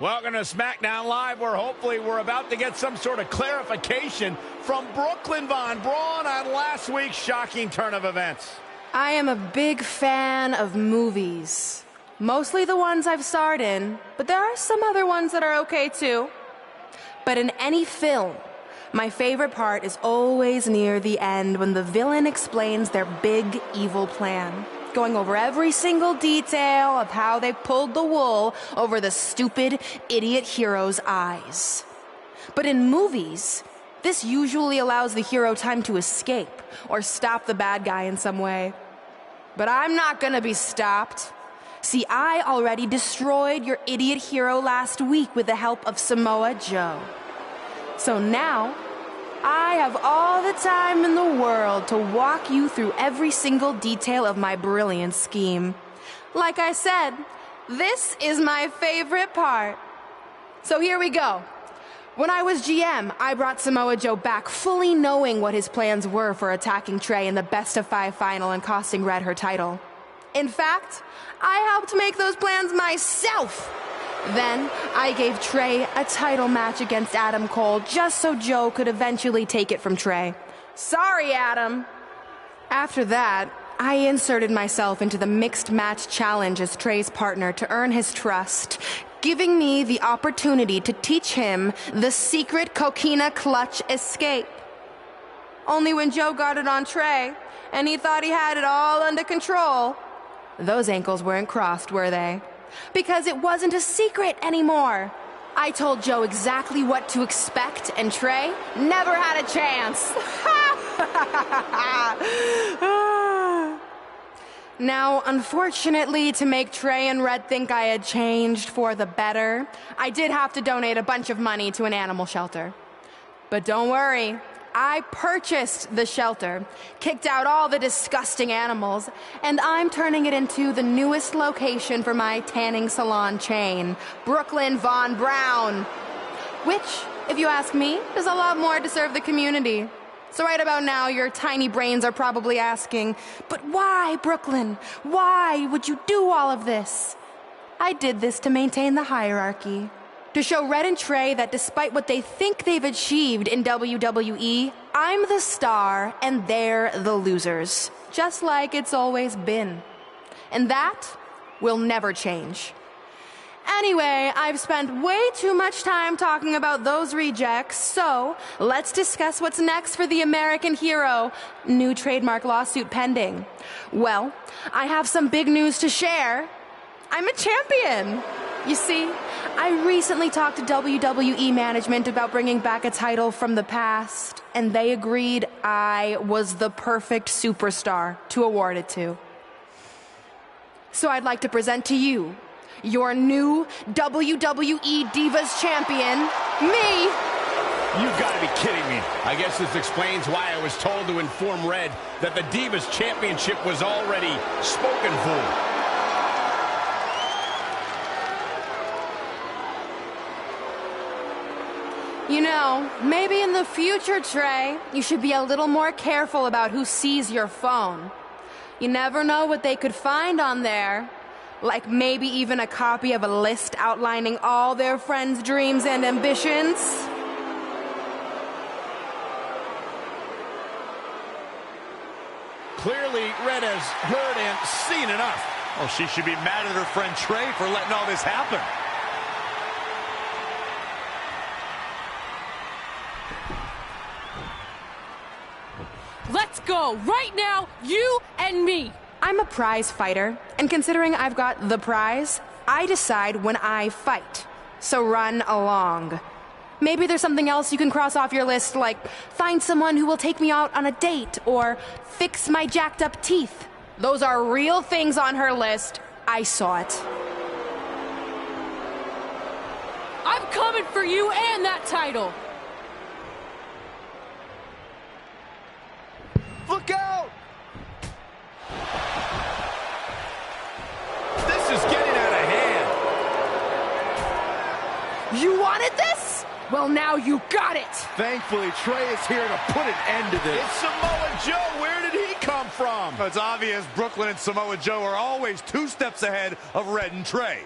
Welcome to SmackDown Live, where hopefully we're about to get some sort of clarification from Brooklyn Von Braun on last week's shocking turn of events. I am a big fan of movies. Mostly the ones I've starred in, but there are some other ones that are okay too. But in any film, my favorite part is always near the end when the villain explains their big evil plan, going over every single detail of how they pulled the wool over the stupid idiot hero's eyes. But in movies, this usually allows the hero time to escape or stop the bad guy in some way. But I'm not gonna be stopped. See, I already destroyed your idiot hero last week with the help of Samoa Joe. So now, I have all the time in the world to walk you through every single detail of my brilliant scheme. Like I said, this is my favorite part. So here we go. When I was GM, I brought Samoa Joe back fully knowing what his plans were for attacking Trey in the best-of-5 final and costing Red her title. In fact, I helped make those plans myself. Then, I gave Trey a title match against Adam Cole just so Joe could eventually take it from Trey. Sorry, Adam. After that, I inserted myself into the mixed match challenge as Trey's partner to earn his trust, giving me the opportunity to teach him the secret coquina clutch escape. Only when Joe got it on Trey, and he thought he had it all under control, those ankles weren't crossed, were they? Because it wasn't a secret anymore. I told Joe exactly what to expect, and Trey never had a chance. Now, unfortunately, to make Trey and Red think I had changed for the better, I did have to donate a bunch of money to an animal shelter. But don't worry, I purchased the shelter, kicked out all the disgusting animals, and I'm turning it into the newest location for my tanning salon chain, Brooklyn Von Braun. Which, if you ask me, is a lot more to serve the community. So right about now, your tiny brains are probably asking, but why, Brooklyn? Why would you do all of this? I did this to maintain the hierarchy. To show Red and Trey that despite what they think they've achieved in WWE, I'm the star and they're the losers. Just like it's always been. And that will never change. Anyway, I've spent way too much time talking about those rejects, so let's discuss what's next for the American hero. New trademark lawsuit pending. Well, I have some big news to share. I'm a champion. You see, I recently talked to WWE management about bringing back a title from the past, and they agreed I was the perfect superstar to award it to. So I'd like to present to you your new WWE Divas Champion, me. You've got to be kidding me. I guess this explains why I was told to inform Red that the Divas Championship was already spoken for. You know, maybe in the future, Trey, you should be a little more careful about who sees your phone. You never know what they could find on there. Like maybe even a copy of a list outlining all their friends' dreams and ambitions. Clearly, Red has heard and seen enough. Oh, she should be mad at her friend Trey for letting all this happen. Let's go, right now, you and me. I'm a prize fighter, and considering I've got the prize, I decide when I fight. So run along. Maybe there's something else you can cross off your list, like find someone who will take me out on a date, or fix my jacked up teeth. Those are real things on her list. I saw it. I'm coming for you and that title. Look out! This is getting out of hand. You wanted this? Well, now you got it! Thankfully, Trey is here to put an end to this. It's Samoa Joe. Where did he come from? It's obvious Brooklyn and Samoa Joe are always 2 steps ahead of Red and Trey.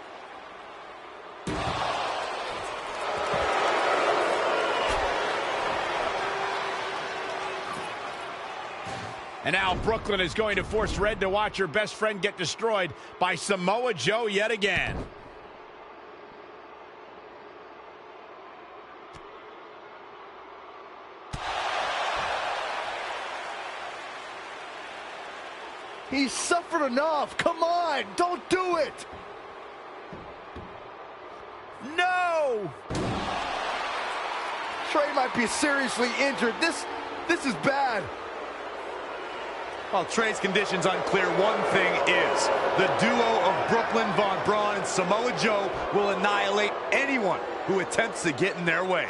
And now Brooklyn is going to force Red to watch her best friend get destroyed by Samoa Joe yet again. He's suffered enough. Come on, don't do it. No! Trey might be seriously injured. This is bad. While Trey's condition's unclear, one thing is, the duo of Brooklyn Von Braun and Samoa Joe will annihilate anyone who attempts to get in their way.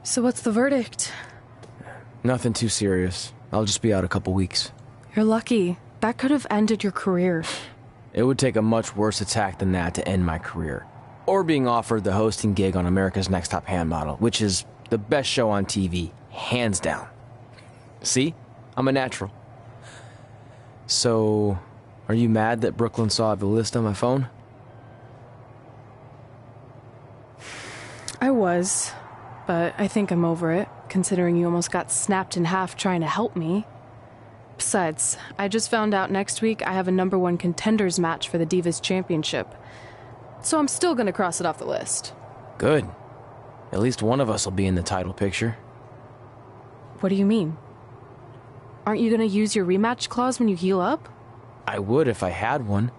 So what's the verdict? Nothing too serious. I'll just be out a couple weeks. You're lucky. That could have ended your career. It would take a much worse attack than that to end my career. Or being offered the hosting gig on America's Next Top Hand Model, which is the best show on TV, hands down. See? I'm a natural. So, are you mad that Brooklyn saw the list on my phone? I was, but I think I'm over it, considering you almost got snapped in half trying to help me. Besides, I just found out next week I have a #1 contenders match for the Divas Championship. So I'm still gonna cross it off the list. Good. At least one of us will be in the title picture. What do you mean? Aren't you gonna use your rematch clause when you heal up? I would if I had one.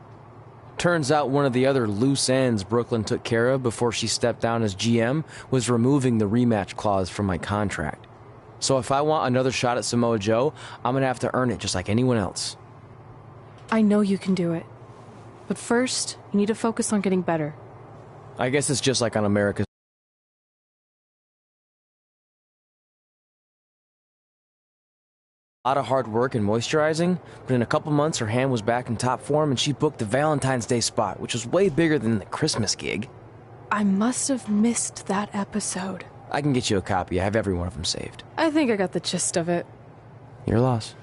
Turns out one of the other loose ends Brooklyn took care of before she stepped down as GM was removing the rematch clause from my contract. So if I want another shot at Samoa Joe, I'm gonna have to earn it just like anyone else. I know you can do it. But first, you need to focus on getting better. I guess it's just like on America's. A lot of hard work and moisturizing, but in a couple months her hand was back in top form and she booked the Valentine's Day spot, which was way bigger than the Christmas gig. I must have missed that episode. I can get you a copy. I have every one of them saved. I think I got the gist of it. Your loss.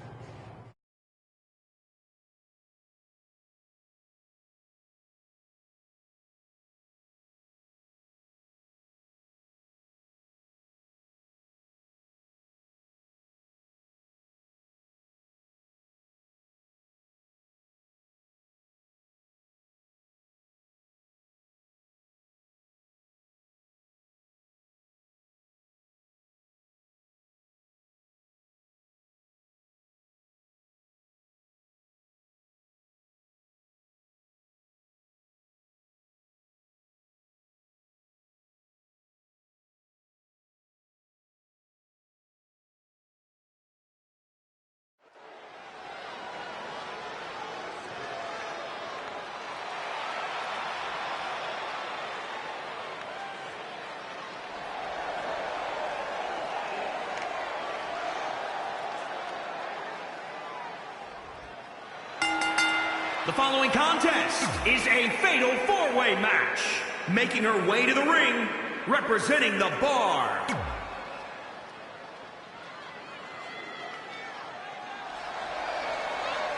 The following contest is a fatal four-way match. Making her way to the ring, representing the Bar.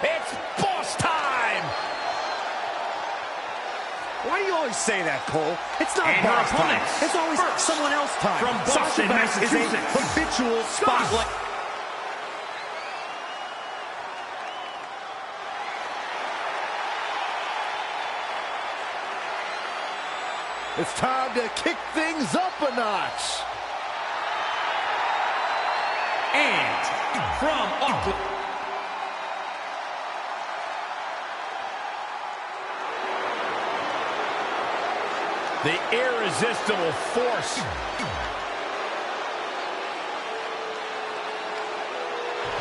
It's boss time! Why do you always say that, Cole? It's not And boss her time. opponents. It's always First, someone else's time. from Boston, Sasha Banks is a Massachusetts. habitual spotlight. It's time to kick things up a notch. And from Auckland, The irresistible force.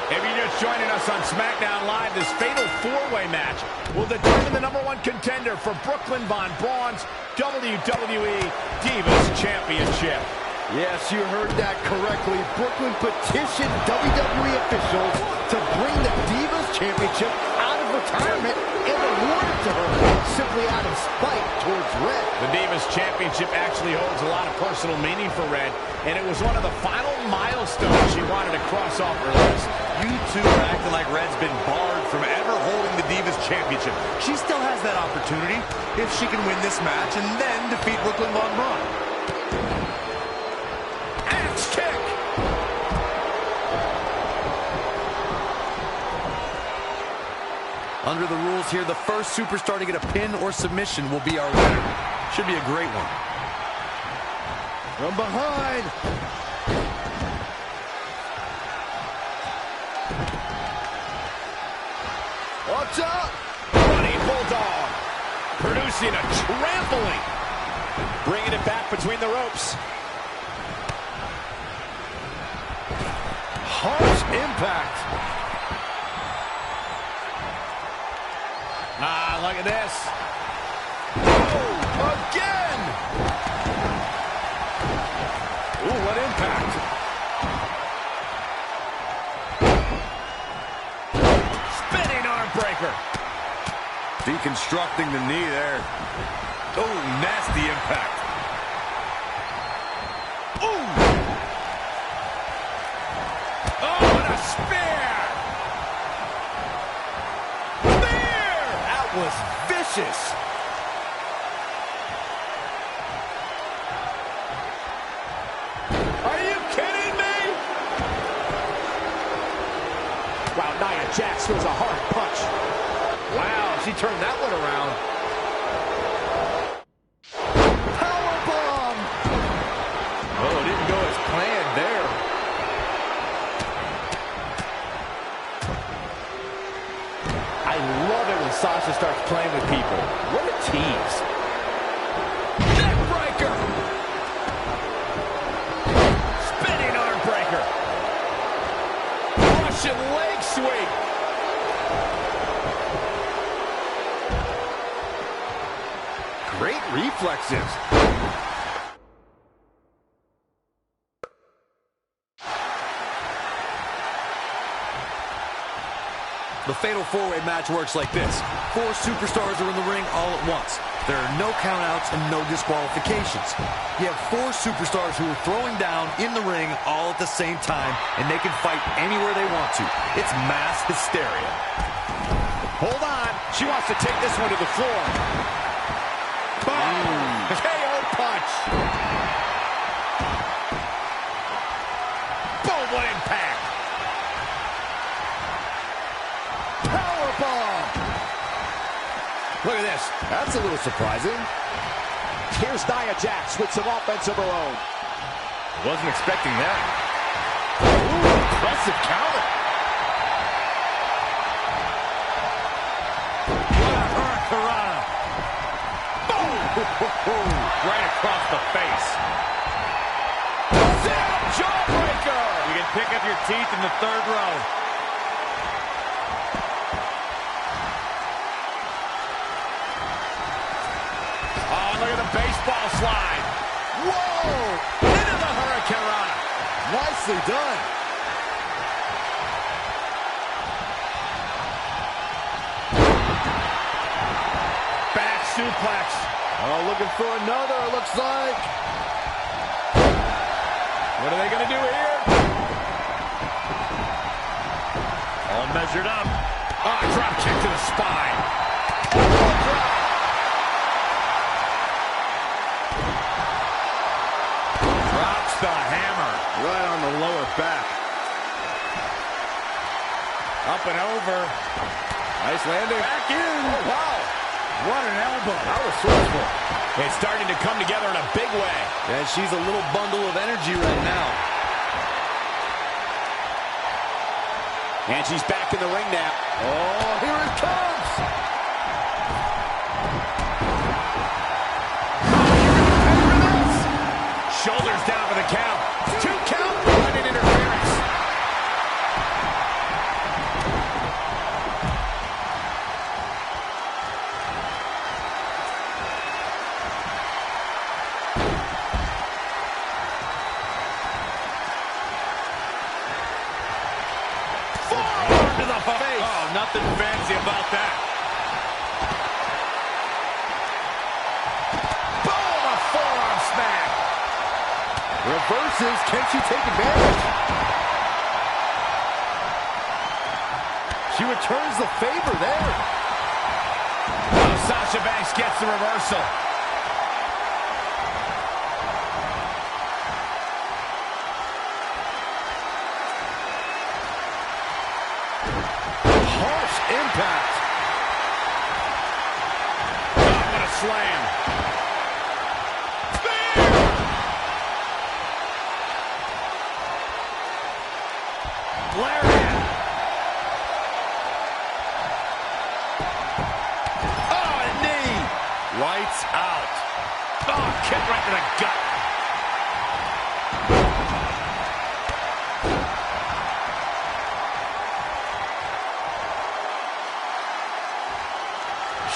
If you just joining us on SmackDown Live. This fatal four-way match will determine the #1 contender for Brooklyn Von Braun's WWE Divas Championship. Yes, you heard that correctly. Brooklyn petitioned WWE officials to bring the Divas Championship out of retirement and award it to her, simply out of spite towards Red. The Divas Championship actually holds a lot of personal meaning for Red, and it was one of the final milestones she wanted to cross off her list. You two are acting like Red's been barred from ever holding the Divas Championship. She still has that opportunity if she can win this match and then defeat Brooklyn Von Braun. Kick. Under the rules here, the first superstar to get a pin or submission will be our winner. Should be a great one. From behind. Watch out. Running Bulldog. Producing a trampling. Bringing it back between the ropes. Harsh impact. Ah, look at this. Oh, again. Ooh, what impact. Spinning arm breaker. Deconstructing the knee there. Oh, nasty impact. Spear! Spear! That was vicious. Are you kidding me? Wow, Nia Jax throws a hard punch. Wow, she turned that one around. Powerbomb. Oh, it didn't go as planned there. I love it when Sasha starts playing with people. What a tease. Neckbreaker. Spinning arm breaker. Russian leg sweep. Great reflexes. The fatal four-way match works like this. 4 superstars are in the ring all at once. There are no countouts and no disqualifications. You have 4 superstars who are throwing down in the ring all at the same time, and they can fight anywhere they want to. It's mass hysteria. Hold on. She wants to take this one to the floor. Boom! KO punch. Boom, what impact. Powerbomb. Look at this. That's a little surprising. Here's Nia Jax with some offense of her own. Wasn't expecting that. Ooh, impressive counter. What a hurricanrana. Boom! Right across the face. Down jawbreaker. You can pick up your teeth in the 3rd row. Oh, look at the baseball slide. Whoa! Into the hurricanrana. Nicely done. Back suplex. Oh, looking for another, it looks like. What are they going to do here? All measured up. Ah, drop kick to the spine. Drops the hammer. Right on the lower back. Up and over. Nice landing. Back in. Oh, wow. What an elbow. That was forceful. It's starting to come together in a big way. And she's a little bundle of energy right now. And she's back in the ring now. Oh, here it comes. Shoulders down for the count. 2 count. Running interference. face. Oh, nothing fancy about that. Boom, a forearm smack. Reverses. Can she take advantage? She returns the favor there. Oh, Sasha Banks gets the reversal. Harsh impact. Oh, what a slam. Lariat. Oh, a knee. Lights out. Oh, kick right to the gut.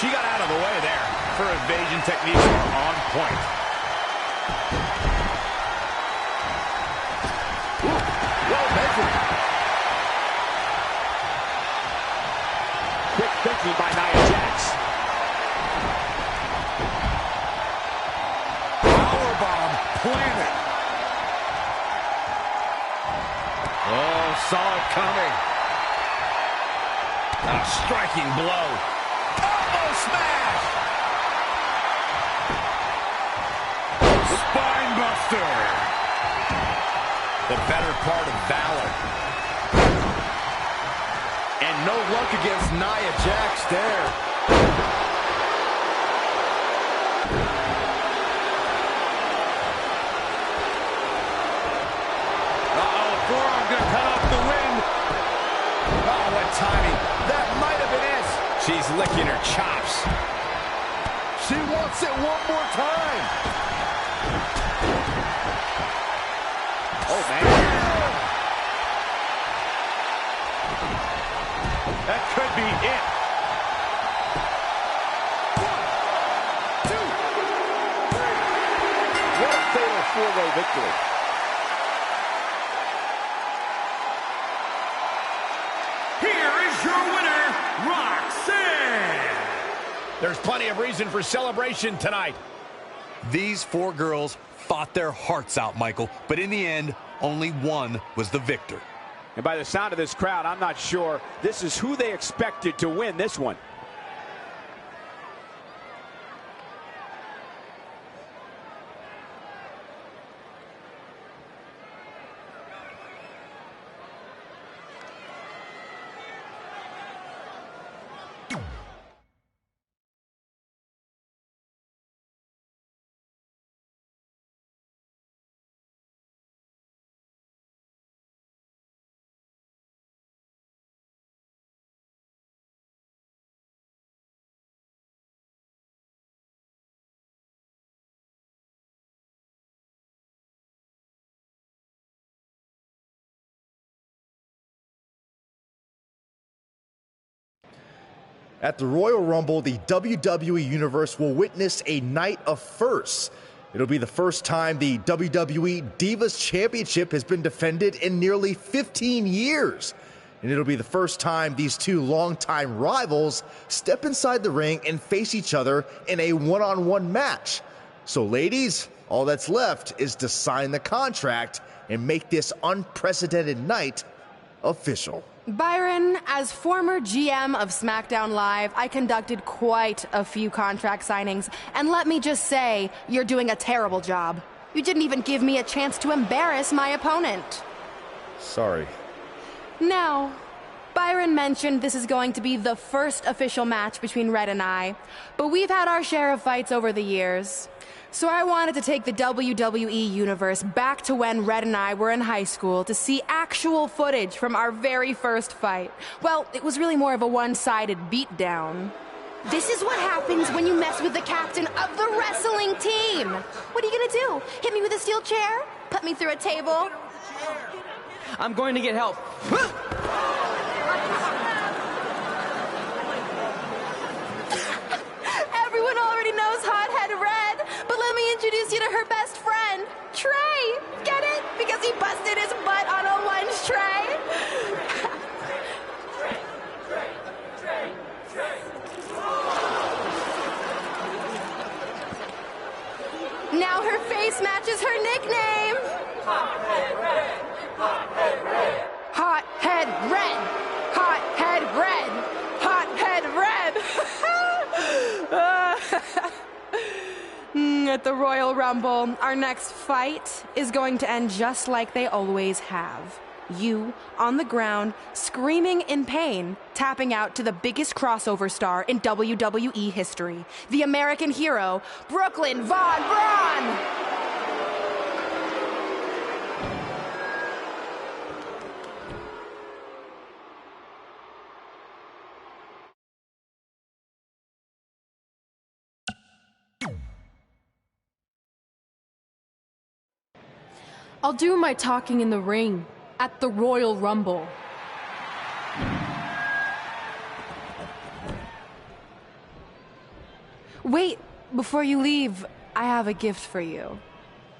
She got out of the way there. Her evasion techniques are on point. Ooh, well measured. Quick thinking by Nia Jax. Powerbomb planted. Oh, saw it coming. A striking blow. Elbow smash! Spine buster. The better part of valor. And no luck against Nia Jax there. Uh-oh, forearm gonna cut off the wind. Oh, what timing. That might have been it. She's licking her chops. She wants it one more time. Oh, man. That could be it. 1, 2, 3. What a fatal four-way victory. Here is your winner, Roxanne. There's plenty of reason for celebration tonight. These four girls fought their hearts out, Michael, but in the end, only one was the victor. And by the sound of this crowd, I'm not sure this is who they expected to win this one. At the Royal Rumble, the WWE Universe will witness a night of firsts. It'll be the first time the WWE Divas Championship has been defended in nearly 15 years. And it'll be the first time these two longtime rivals step inside the ring and face each other in a one-on-one match. So ladies, all that's left is to sign the contract and make this unprecedented night official. Byron, as former GM of SmackDown Live, I conducted quite a few contract signings, and let me just say, you're doing a terrible job. You didn't even give me a chance to embarrass my opponent. Sorry. Now, Byron mentioned this is going to be the first official match between Red and I, but we've had our share of fights over the years. So I wanted to take the WWE Universe back to when Red and I were in high school to see actual footage from our very first fight. Well, it was really more of a one-sided beatdown. This is what happens when you mess with the captain of the wrestling team. What are you gonna do? Hit me with a steel chair? Put me through a table? I'm going to get help. Everyone already knows Hothead Red, but let me introduce you to her best friend, Trey. Get it? Because he busted his butt on a lunch tray. at the Royal Rumble. Our next fight is going to end just like they always have. You, on the ground, screaming in pain, tapping out to the biggest crossover star in WWE history, the American hero, Brooklyn Von Braun! I'll do my talking in the ring at the Royal Rumble. Wait, before you leave, I have a gift for you.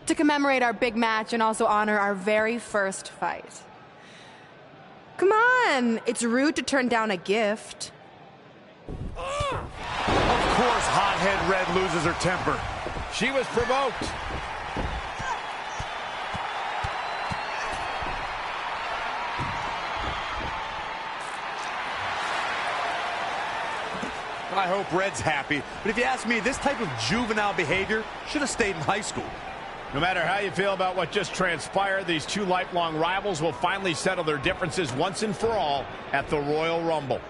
To commemorate our big match and also honor our very first fight. Come on, it's rude to turn down a gift. Of course, hothead Red loses her temper. She was provoked. I hope Red's happy, but if you ask me, this type of juvenile behavior should have stayed in high school. No matter how you feel about what just transpired, these two lifelong rivals will finally settle their differences once and for all at the Royal Rumble.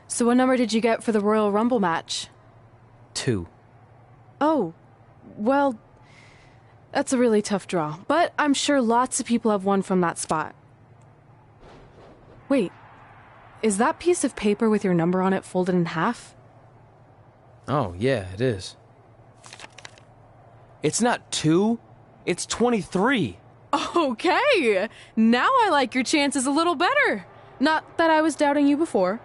So what number did you get for the Royal Rumble match? 2. Oh, well, that's a really tough draw. But I'm sure lots of people have won from that spot. Wait, is that piece of paper with your number on it folded in half? Oh, yeah, it is. It's not 2, it's 23. Okay, now I like your chances a little better. Not that I was doubting you before.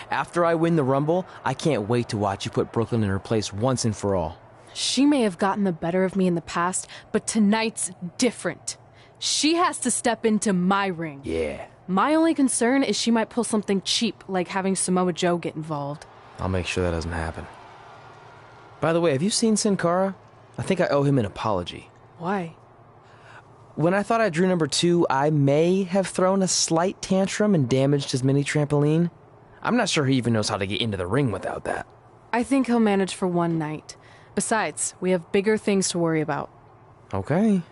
After I win the Rumble, I can't wait to watch you put Brooklyn in her place once and for all. She may have gotten the better of me in the past, but tonight's different. She has to step into my ring. Yeah. My only concern is she might pull something cheap, like having Samoa Joe get involved. I'll make sure that doesn't happen. By the way, have you seen Sin Cara? I think I owe him an apology. Why? When I thought I drew number 2, I may have thrown a slight tantrum and damaged his mini trampoline. I'm not sure he even knows how to get into the ring without that. I think he'll manage for one night. Besides, we have bigger things to worry about. Okay.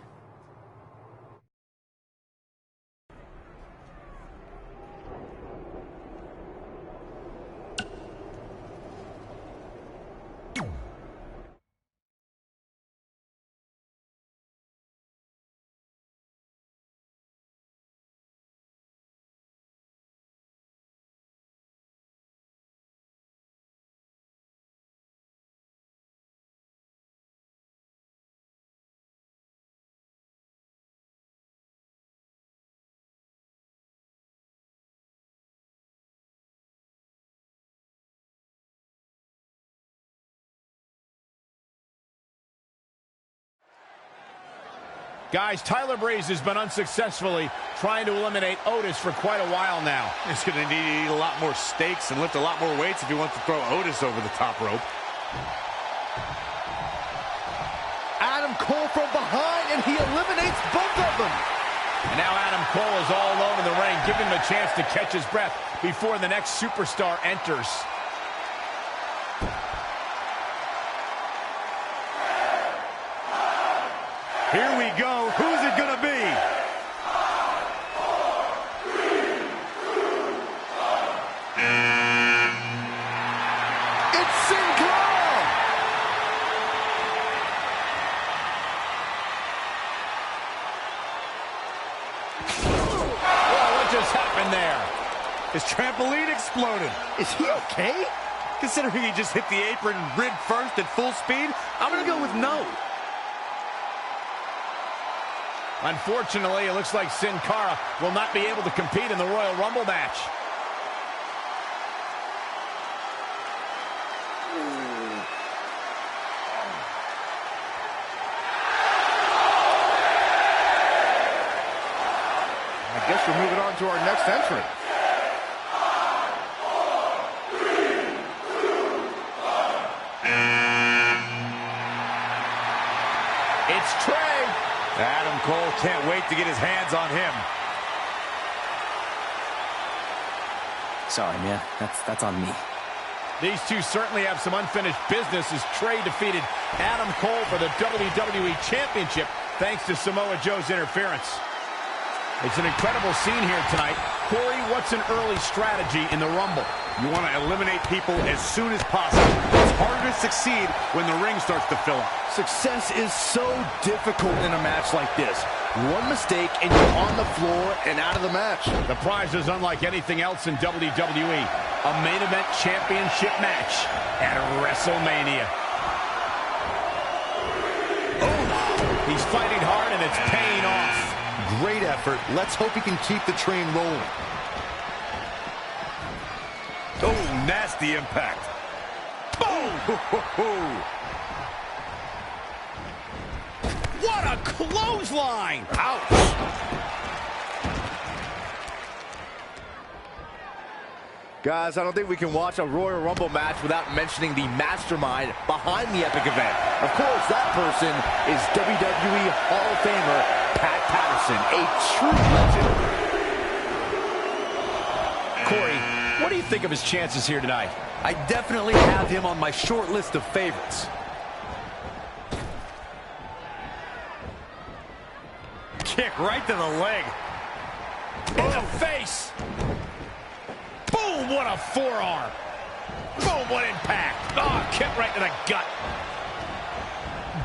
Guys, Tyler Breeze has been unsuccessfully trying to eliminate Otis for quite a while now. He's going to need to eat a lot more steaks and lift a lot more weights if he wants to throw Otis over the top rope. Adam Cole from behind, and he eliminates both of them. And now Adam Cole is all alone in the ring, giving him a chance to catch his breath before the next superstar enters. Here we go. Who's it It's Sin Cara! Whoa, what just happened there? His trampoline exploded. Is he okay? Considering he just hit the apron rib first at full speed, I'm going to go with no. Unfortunately, it looks like Sin Cara will not be able to compete in the Royal Rumble match. I guess we're moving on to our next entrant. It's Trey. Adam Cole can't wait to get his hands on him. Sorry, man. That's on me. These two certainly have some unfinished business as Trey defeated Adam Cole for the WWE Championship thanks to Samoa Joe's interference. It's an incredible scene here tonight. Corey, what's an early strategy in the Rumble? You want to eliminate people as soon as possible. It's harder to succeed when the ring starts to fill up. Success is so difficult in a match like this. One mistake and you're on the floor and out of the match. The prize is unlike anything else in WWE. A main event championship match at WrestleMania. Oh, he's fighting hard and it's paying off. Great effort. Let's hope he can keep the train rolling. Oh, nasty impact. Boom! What a clothesline! Ouch! Guys, I don't think we can watch a Royal Rumble match without mentioning the mastermind behind the epic event. Of course, that person is WWE Hall of Famer Pat Patterson, a true legend. Corey, what do you think of his chances here tonight? I definitely have him on my short list of favorites. Kick right to the leg. In the face! Boom, what a forearm! Boom, what impact! Oh, kick right to the gut.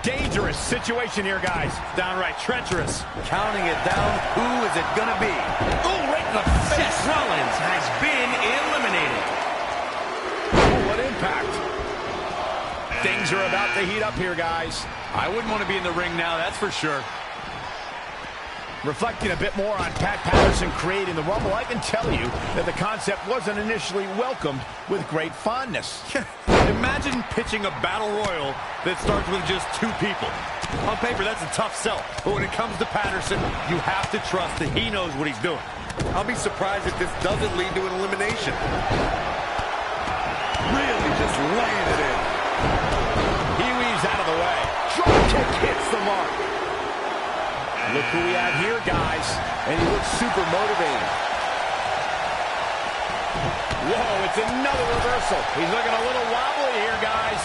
Dangerous situation here, guys. Downright treacherous. Counting it down. Who is it gonna be? Oh, right in the face! Seth Rollins has been eliminated. Oh, what impact! Things are about to heat up here, guys. I wouldn't want to be in the ring now, that's for sure. Reflecting a bit more on Pat Patterson creating the Rumble, I can tell you that the concept wasn't initially welcomed with great fondness. Imagine pitching a battle royal that starts with just two people. On paper, that's a tough sell. But when it comes to Patterson, you have to trust that he knows what he's doing. I'll be surprised if this doesn't lead to an elimination. Really just laying it in. He weaves out of the way. Drop kick hits the mark. Look who we have here, guys. And he looks super motivated. Whoa, it's another reversal. He's looking a little wobbly here, guys.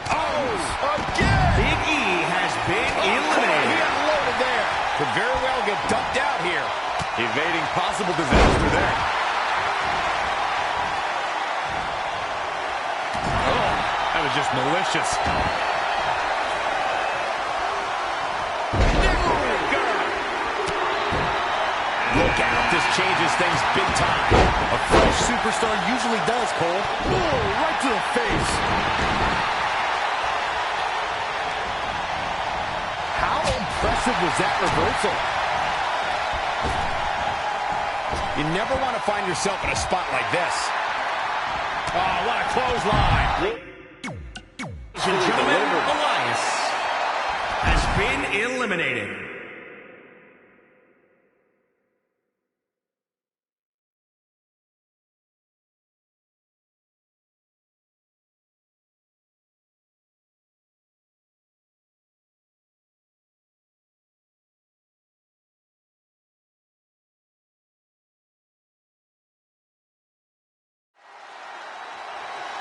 Oh, again! Big E has been He eliminated. unloaded there. Could very well get dumped out here. Evading possible disaster there. Oh, that was just malicious. Look out, this changes things big time. A fresh superstar usually does, Cole. Oh, right to the face. How impressive was that reversal? You never want to find yourself in a spot like this. Oh, what a clothesline. Ladies and gentlemen, Elias has been eliminated.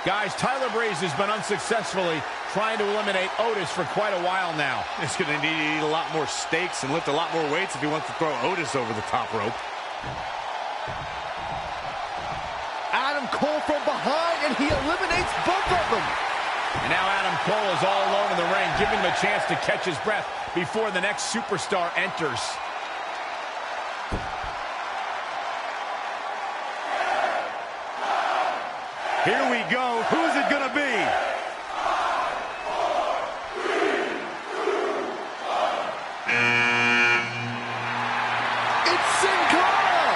Guys, Tyler Breeze has been unsuccessfully trying to eliminate Otis for quite a while now. He's going to need to eat a lot more steaks and lift a lot more weights if he wants to throw Otis over the top rope. Adam Cole from behind, and he eliminates both of them. And now Adam Cole is all alone in the ring, giving him a chance to catch his breath before the next superstar enters. Here we go. Who's it gonna be? It's Sin Cara!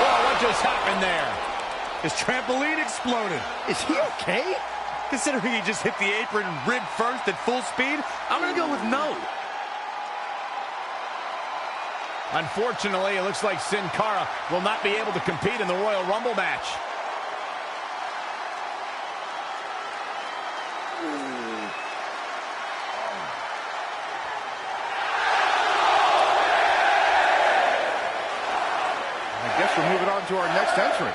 Oh, what just happened there? His trampoline exploded. Is he okay? Considering he just hit the apron rib first at full speed, I'm gonna go with no. Unfortunately, it looks like Sin Cara will not be able to compete in the Royal Rumble match. I guess we're moving on to our next entrant.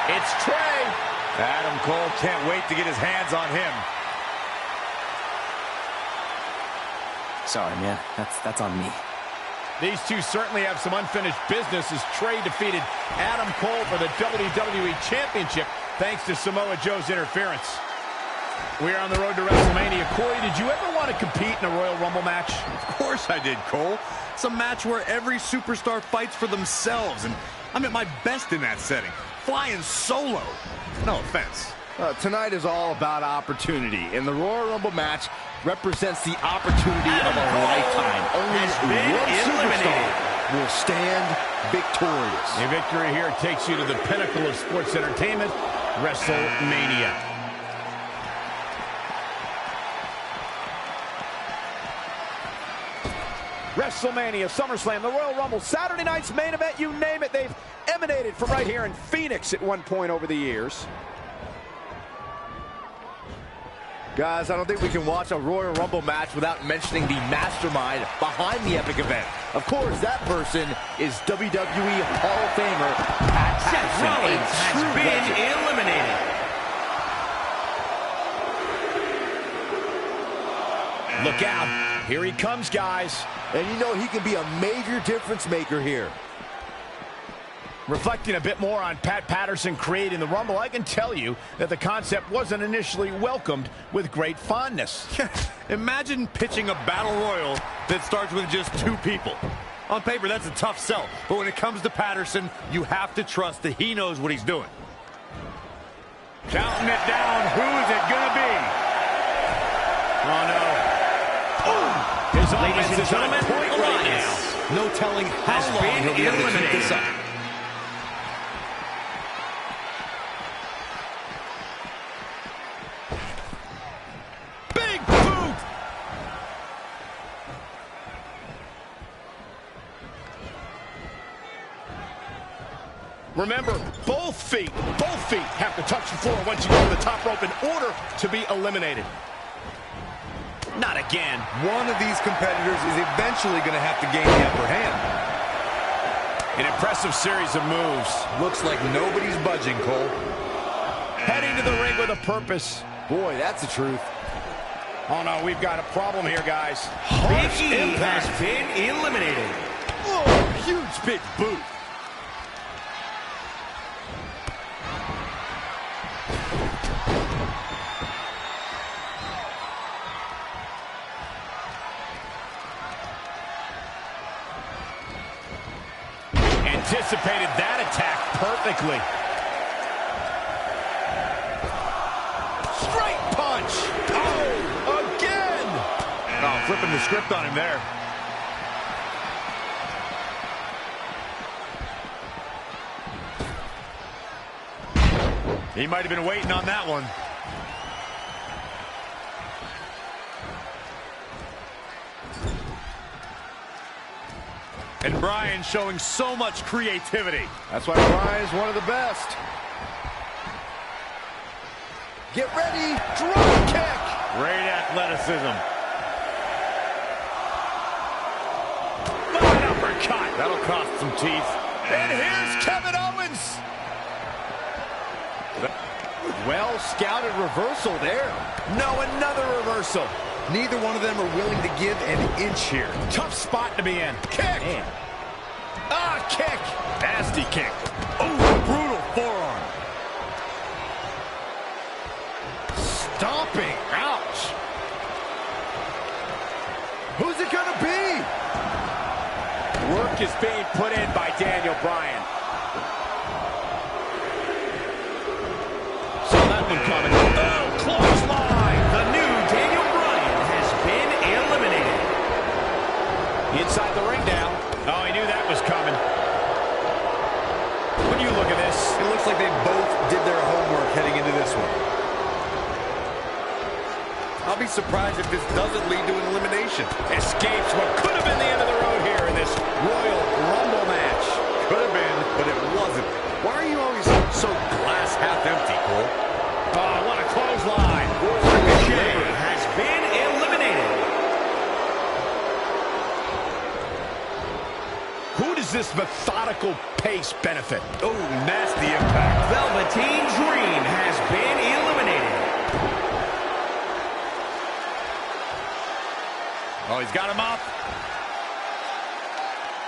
It's Trey. Adam Cole can't wait to get his hands on him. Sorry, man. That's on me. These two certainly have some unfinished business as Trey defeated Adam Cole for the WWE Championship thanks to Samoa Joe's interference. We're on the road to WrestleMania. Corey, did you ever want to compete in a Royal Rumble match? Of course I did, Cole. It's a match where every superstar fights for themselves, and I'm at my best in that setting. Flying solo. No offense. Tonight is all about opportunity, and the Royal Rumble match represents the opportunity of a lifetime. Only one superstar will stand victorious. A victory here takes you to the pinnacle of sports entertainment, WrestleMania. WrestleMania, SummerSlam, the Royal Rumble, Saturday night's main event, you name it. They've emanated from right here in Phoenix at one point over the years. Guys, I don't think we can watch a Royal Rumble match without mentioning the mastermind behind the epic event. Of course, that person is WWE Hall of Famer Pat Seth Rollins has been eliminated. Look out. Here he comes, guys. And you know he can be a major difference maker here. Reflecting a bit more on Pat Patterson creating the Rumble, I can tell you that the concept wasn't initially welcomed with great fondness. Imagine pitching a battle royal that starts with just two people. On paper, that's a tough sell. But when it comes to Patterson, you have to trust that he knows what he's doing. Counting it down. Who is it going to be? Oh, no. His Ladies and gentlemen, Elias No telling how long he'll be able to keep this up. Big boot! Remember, both feet have to touch the floor once you go to the top rope in order to be eliminated. Not again. One of these competitors is eventually going to have to gain the upper hand. An impressive series of moves. Looks like nobody's budging, Cole. Heading to the ring with a purpose. Boy, that's the truth. Oh, no, we've got a problem here, guys. Big E has been eliminated. Oh, huge big boot. Anticipated that attack perfectly. Straight punch. Oh, again. Oh, flipping the script on him there. He might have been waiting on that one. And Bryan showing so much creativity. That's why Bryan's one of the best. Get ready, drop kick. Great athleticism. An uppercut. That'll cost some teeth. And here's Kevin Owens. Well-scouted reversal there. No, another reversal. Neither one of them are willing to give an inch here. Tough spot to be in. Kick. Man. Ah, kick. Nasty kick. Oh, brutal forearm. Stomping. Ouch. Who's it gonna be? Work is being put in by Daniel Bryan. Saw that one coming. Oh, clothesline. The new Daniel Bryan has been eliminated. Inside the ring now. Oh, he knew that was coming. When you look at this, It looks like they both did their homework heading into this one. I'll be surprised if this doesn't lead to an elimination. escapes what could have been the end of the road here in this Royal Rumble match. Could have been, but it wasn't. Why are you always so glass half empty, Cole? Oh, what a clothesline. Ricochet has been eliminated. Who does this methodical pace benefit? Oh, nasty impact. Velveteen Dream has been eliminated. Oh, he's got him up.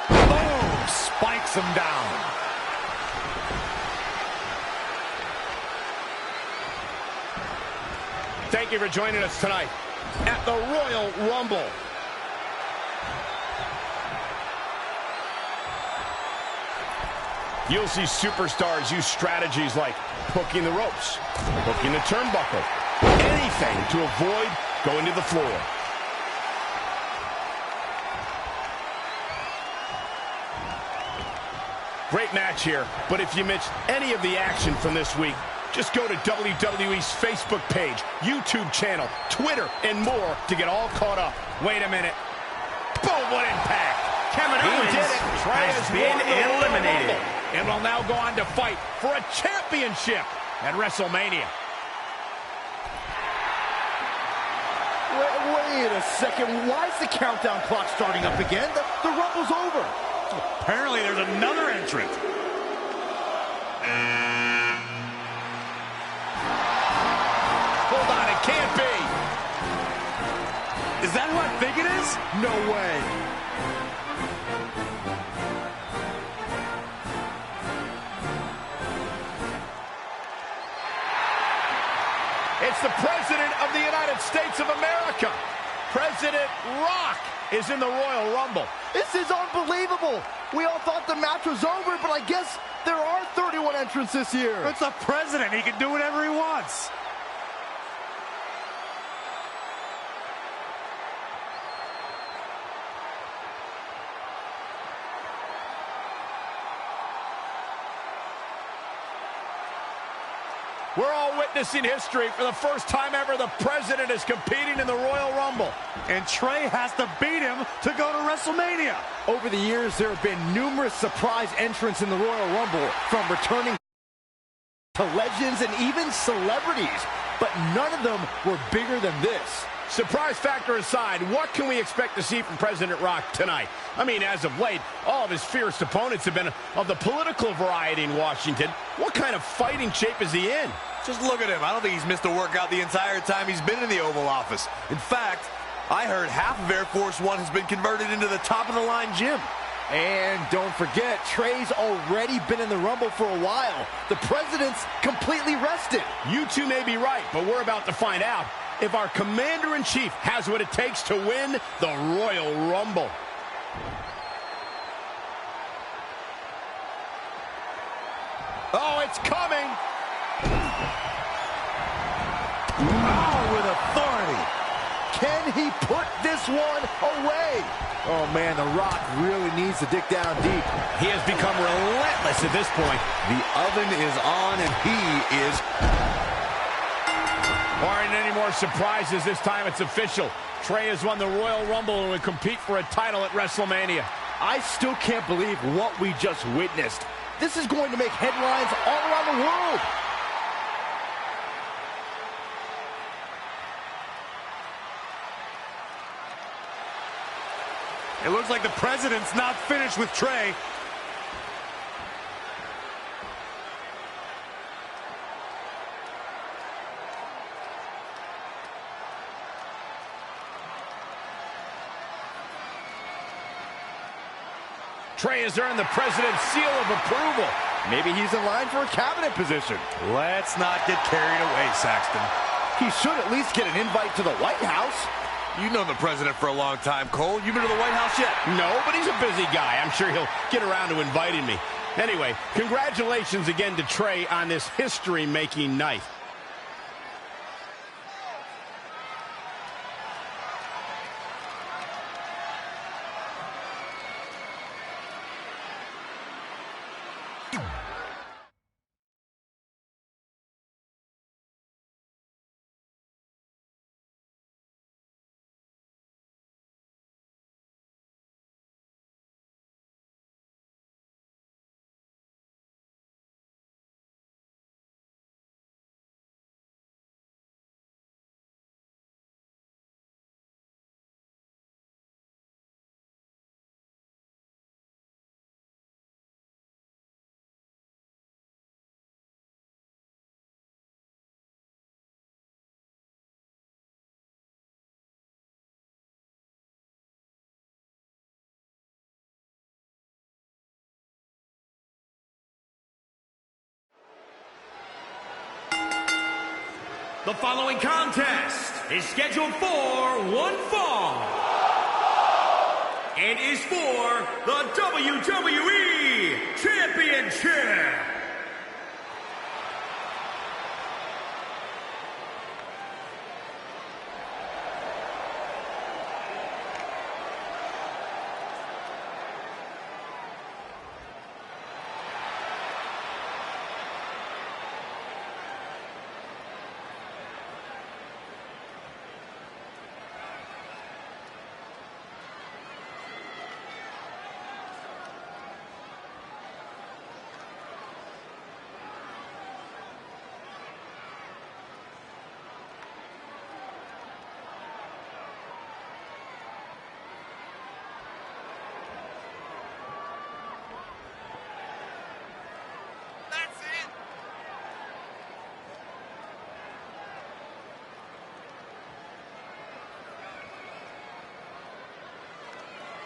Boom! Spikes him down. Thank you for joining us tonight at the Royal Rumble. You'll see superstars use strategies like hooking the ropes, hooking the turnbuckle, anything to avoid going to the floor. Great match here, but if you missed any of the action from this week, just go to WWE's Facebook page, YouTube channel, Twitter, and more to get all caught up. Wait a minute. Boom, what impact. Kevin Owens He did it. Trey has has been won the Royal eliminated. Rumble and will now go on to fight for a championship at WrestleMania. Wait a second. Why is the countdown clock starting up again? The Rumble's over. Apparently, there's another entrant. Hold on, it can't be. Is that who I think it is? No way. It's the President of the United States of America. President Rock is in the Royal Rumble. This is unbelievable. We all thought the match was over, but I guess there are 31 entrants this year. It's the president. He can do whatever he wants. We're all witnessing history. For the first time ever, the President is competing in the Royal Rumble. And Trey has to beat him to go to WrestleMania. Over the years, there have been numerous surprise entrants in the Royal Rumble, from returning to legends and even celebrities, but none of them were bigger than this. Surprise factor aside, what can we expect to see from President Rock tonight? I mean, as of late, all of his fierce opponents have been of the political variety in Washington. What kind of fighting shape is he in? Just look at him. I don't think he's missed a workout the entire time he's been in the Oval Office. In fact, I heard half of Air Force One has been converted into the top-of-the-line gym. And don't forget, Trey's already been in the Rumble for a while. The President's completely rested. You two may be right, but we're about to find out if our Commander-in-Chief has what it takes to win the Royal Rumble. Oh, it's coming! Oh, with authority. Can he put this one away? Oh, man, The Rock really needs to dig down deep. He has become relentless at this point. The oven is on, and he is... Barring any more surprises, this time it's official. Trey has won the Royal Rumble and will compete for a title at WrestleMania. I still can't believe what we just witnessed. This is going to make headlines all around the world. It looks like the President's not finished with Trey. Trey has earned the president's seal of approval. Maybe he's in line for a cabinet position. Let's not get carried away, Saxton. He should at least get an invite to the White House. You've known the president for a long time, Cole. You been to the White House yet? No, but he's a busy guy. I'm sure he'll get around to inviting me. Anyway, congratulations again to Trey on this history-making night. The following contest is scheduled for one fall and is for the WWE Championship.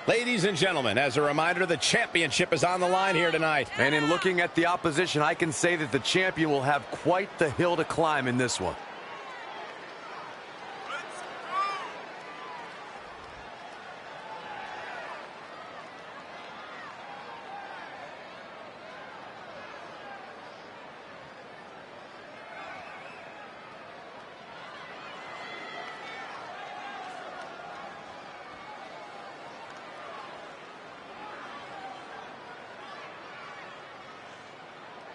Ladies and gentlemen, as a reminder, the championship is on the line here tonight. And in looking at the opposition, I can say that the champion will have quite the hill to climb in this one.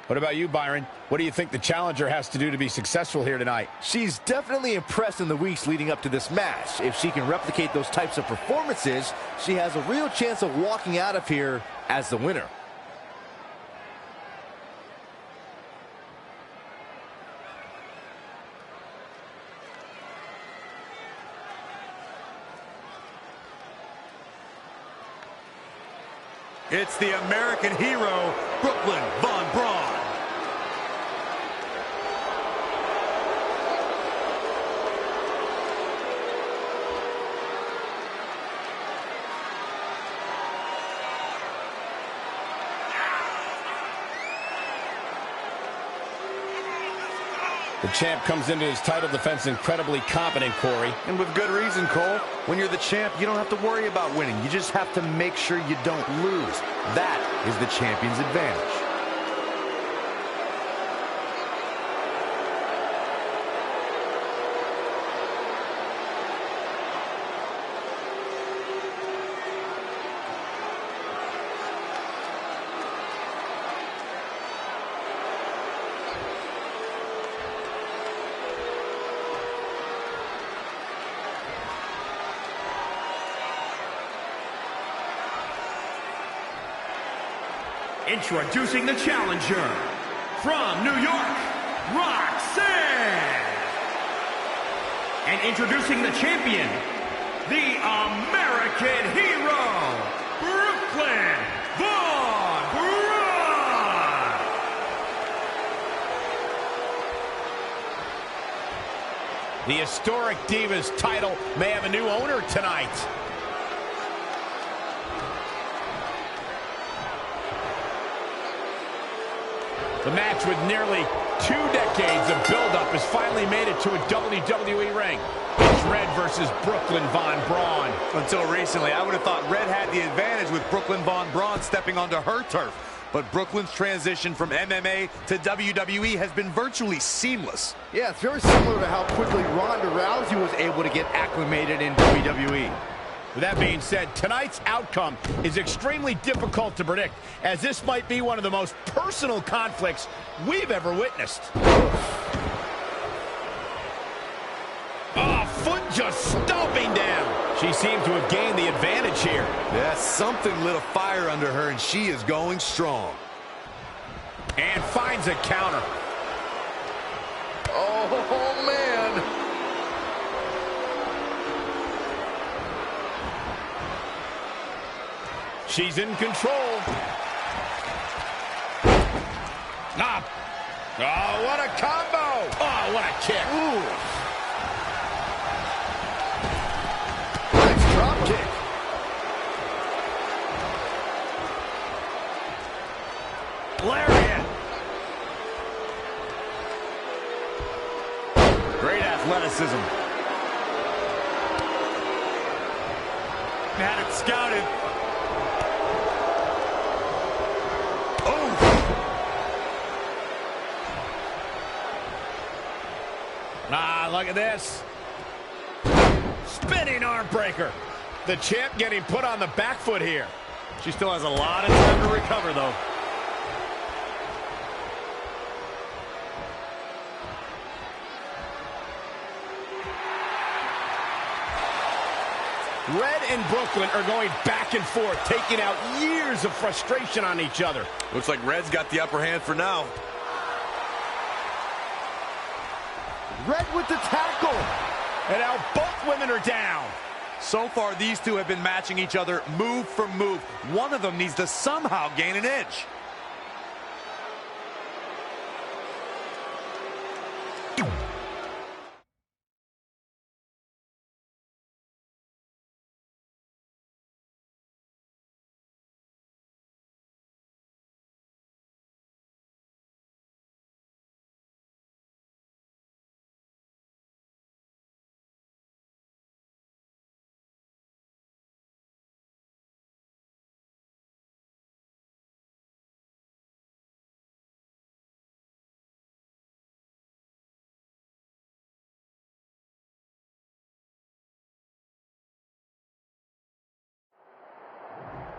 What about you, Byron? What do you think the challenger has to do to be successful here tonight? She's definitely impressed in the weeks leading up to this match. If she can replicate those types of performances, she has a real chance of walking out of here as the winner. It's the American hero, Brooklyn Von Braun. The champ comes into his title defense incredibly confident, Corey. And with good reason, Cole. When you're the champ, you don't have to worry about winning. You just have to make sure you don't lose. That is the champion's advantage. Introducing the challenger, from New York, Roxanne. And introducing the champion, the American hero, Brooklyn Von Braun. The historic Divas title may have a new owner tonight. The match with nearly 2 decades of build-up has finally made it to a WWE ring. It's Red versus Brooklyn Von Braun. Until recently, I would have thought Red had the advantage with Brooklyn Von Braun stepping onto her turf. But Brooklyn's transition from MMA to WWE has been virtually seamless. Yeah, it's very similar to how quickly Ronda Rousey was able to get acclimated in WWE. With that being said, tonight's outcome is extremely difficult to predict, as this might be one of the most personal conflicts we've ever witnessed. Oh, foot just stomping down. She seems to have gained the advantage here. Yeah, something lit a fire under her, and she is going strong. And finds a counter. Oh, man. She's in control. Ah. Oh, what a combo. Oh, what a kick. Ooh. Drop kick. Lariat. Great athleticism. Had it scouted. Oh. Ah, look at this. Spinning arm breaker. The champ getting put on the back foot here. She still has a lot of time to recover, though. Red and Brooklyn are going back and forth, taking out years of frustration on each other. Looks like Red's got the upper hand for now. Red with the tackle. And now both women are down. So far, these two have been matching each other move for move. One of them needs to somehow gain an edge.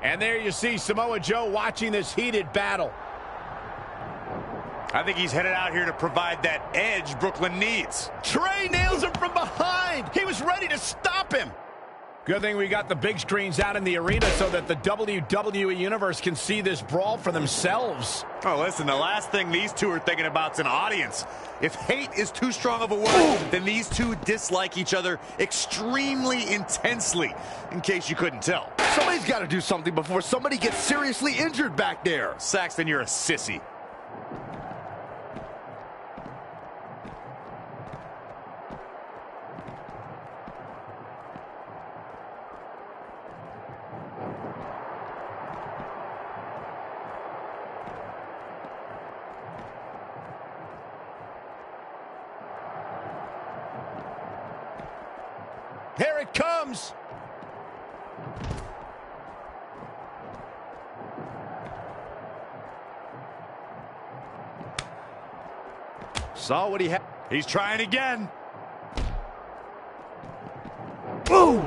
And there you see Samoa Joe watching this heated battle. I think he's headed out here to provide that edge Brooklyn needs. Trey nails him from behind. He was ready to stop him. Good thing we got the big screens out in the arena so that the WWE Universe can see this brawl for themselves. Oh, listen, the last thing these two are thinking about is an audience. If hate is too strong of a word, then these two dislike each other extremely intensely, in case you couldn't tell. Somebody's got to do something before somebody gets seriously injured back there. Saxton, you're a sissy. Here it comes. Saw what he had. He's trying again. Boom!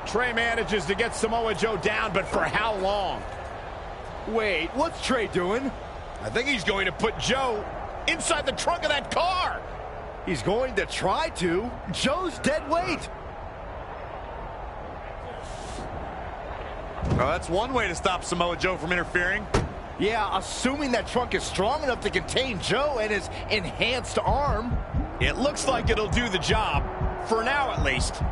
Trey manages to get Samoa Joe down, but for how long? Wait, what's Trey doing? I think he's going to put Joe inside the trunk of that car. He's going to try to. Joe's dead weight. Well, that's one way to stop Samoa Joe from interfering. Yeah, assuming that trunk is strong enough to contain Joe and his enhanced arm. It looks like it'll do the job, for now at least.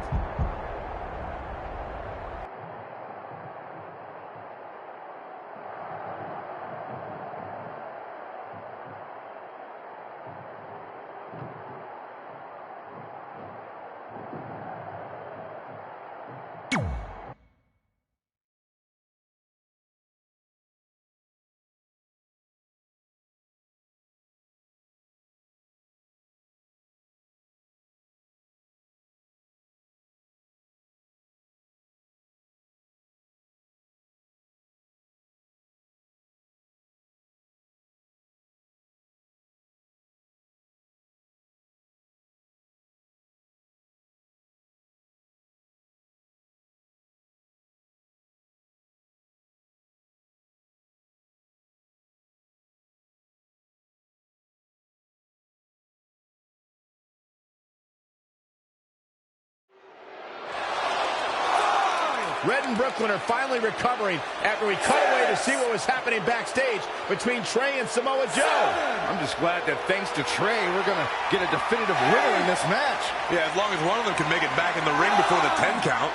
Red and Brooklyn are finally recovering after we cut away to see what was happening backstage between Trey and Samoa Joe. I'm just glad that thanks to Trey, we're going to get a definitive winner in this match. Yeah, as long as one of them can make it back in the ring before the 10 count.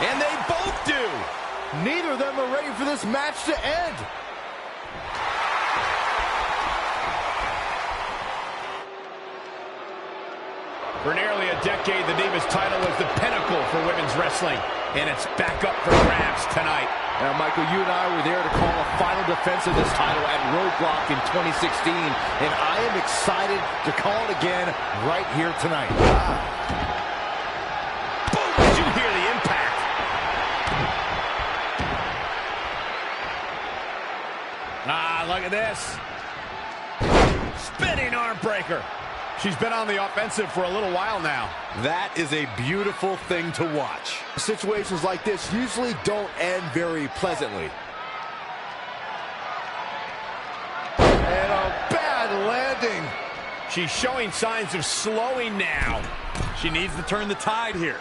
And they both do. Neither of them are ready for this match to end. For nearly a decade, the Divas title was the pinnacle for women's wrestling, and it's back up for grabs tonight. Now, Michael, you and I were there to call a final defense of this title at Roadblock in 2016, and I am excited to call it again right here tonight. Boom! Did you hear the impact? Look at this. Spinning arm breaker. She's been on the offensive for a little while now. That is a beautiful thing to watch. Situations like this usually don't end very pleasantly. And a bad landing. She's showing signs of slowing now. She needs to turn the tide here.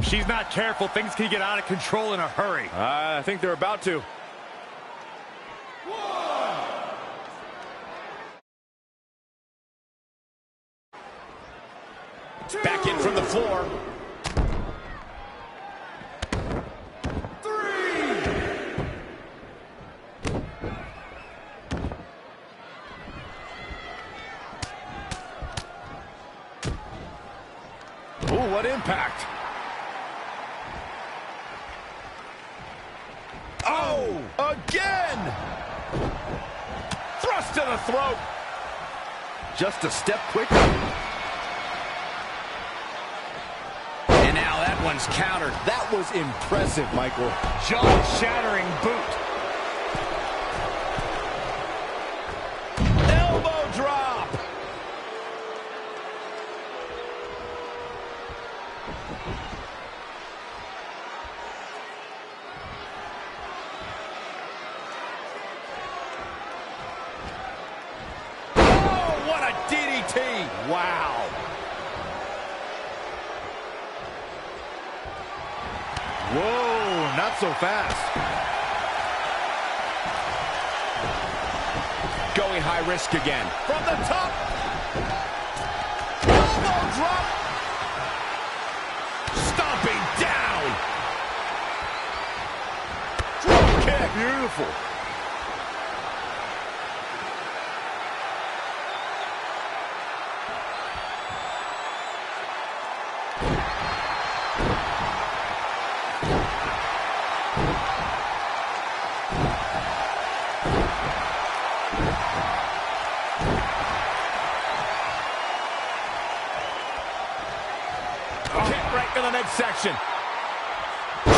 She's not careful. Things can get out of control in a hurry. I think they're about to. Back in from the floor. Ooh, what impact. Oh, again! Thrust to the throat. Just a step quicker. And now that one's countered. That was impressive, Michael. Jaw-shattering boot. Elbow drop. Wow. Whoa, not so fast. Going high risk again. From the top. Elbow drop. Stomping down. Drop kick. Beautiful. Kick right to the midsection.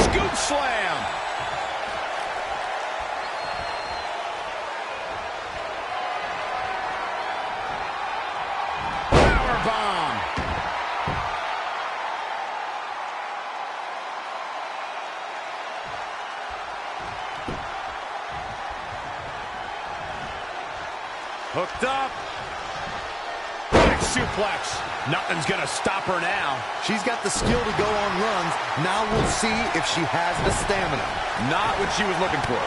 Scoop slam. Power bomb. Hooked up. Back suplex. Nothing's going to stop her now. She's got the skill to go on runs. Now we'll see if she has the stamina. Not what she was looking for.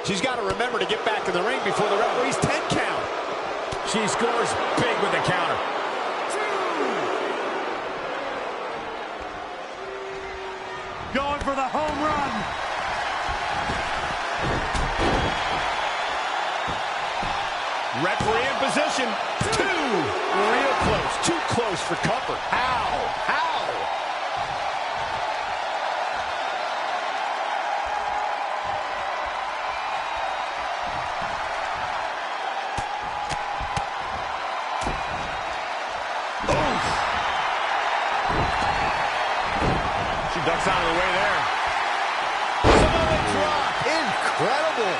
She's got to remember to get back in the ring before the referee's 10 count. She scores big with the counter. Going for the home run. Referee in position. 2. Real close. Too close for comfort. How? She ducks out of the way there. Samoa drop. Incredible.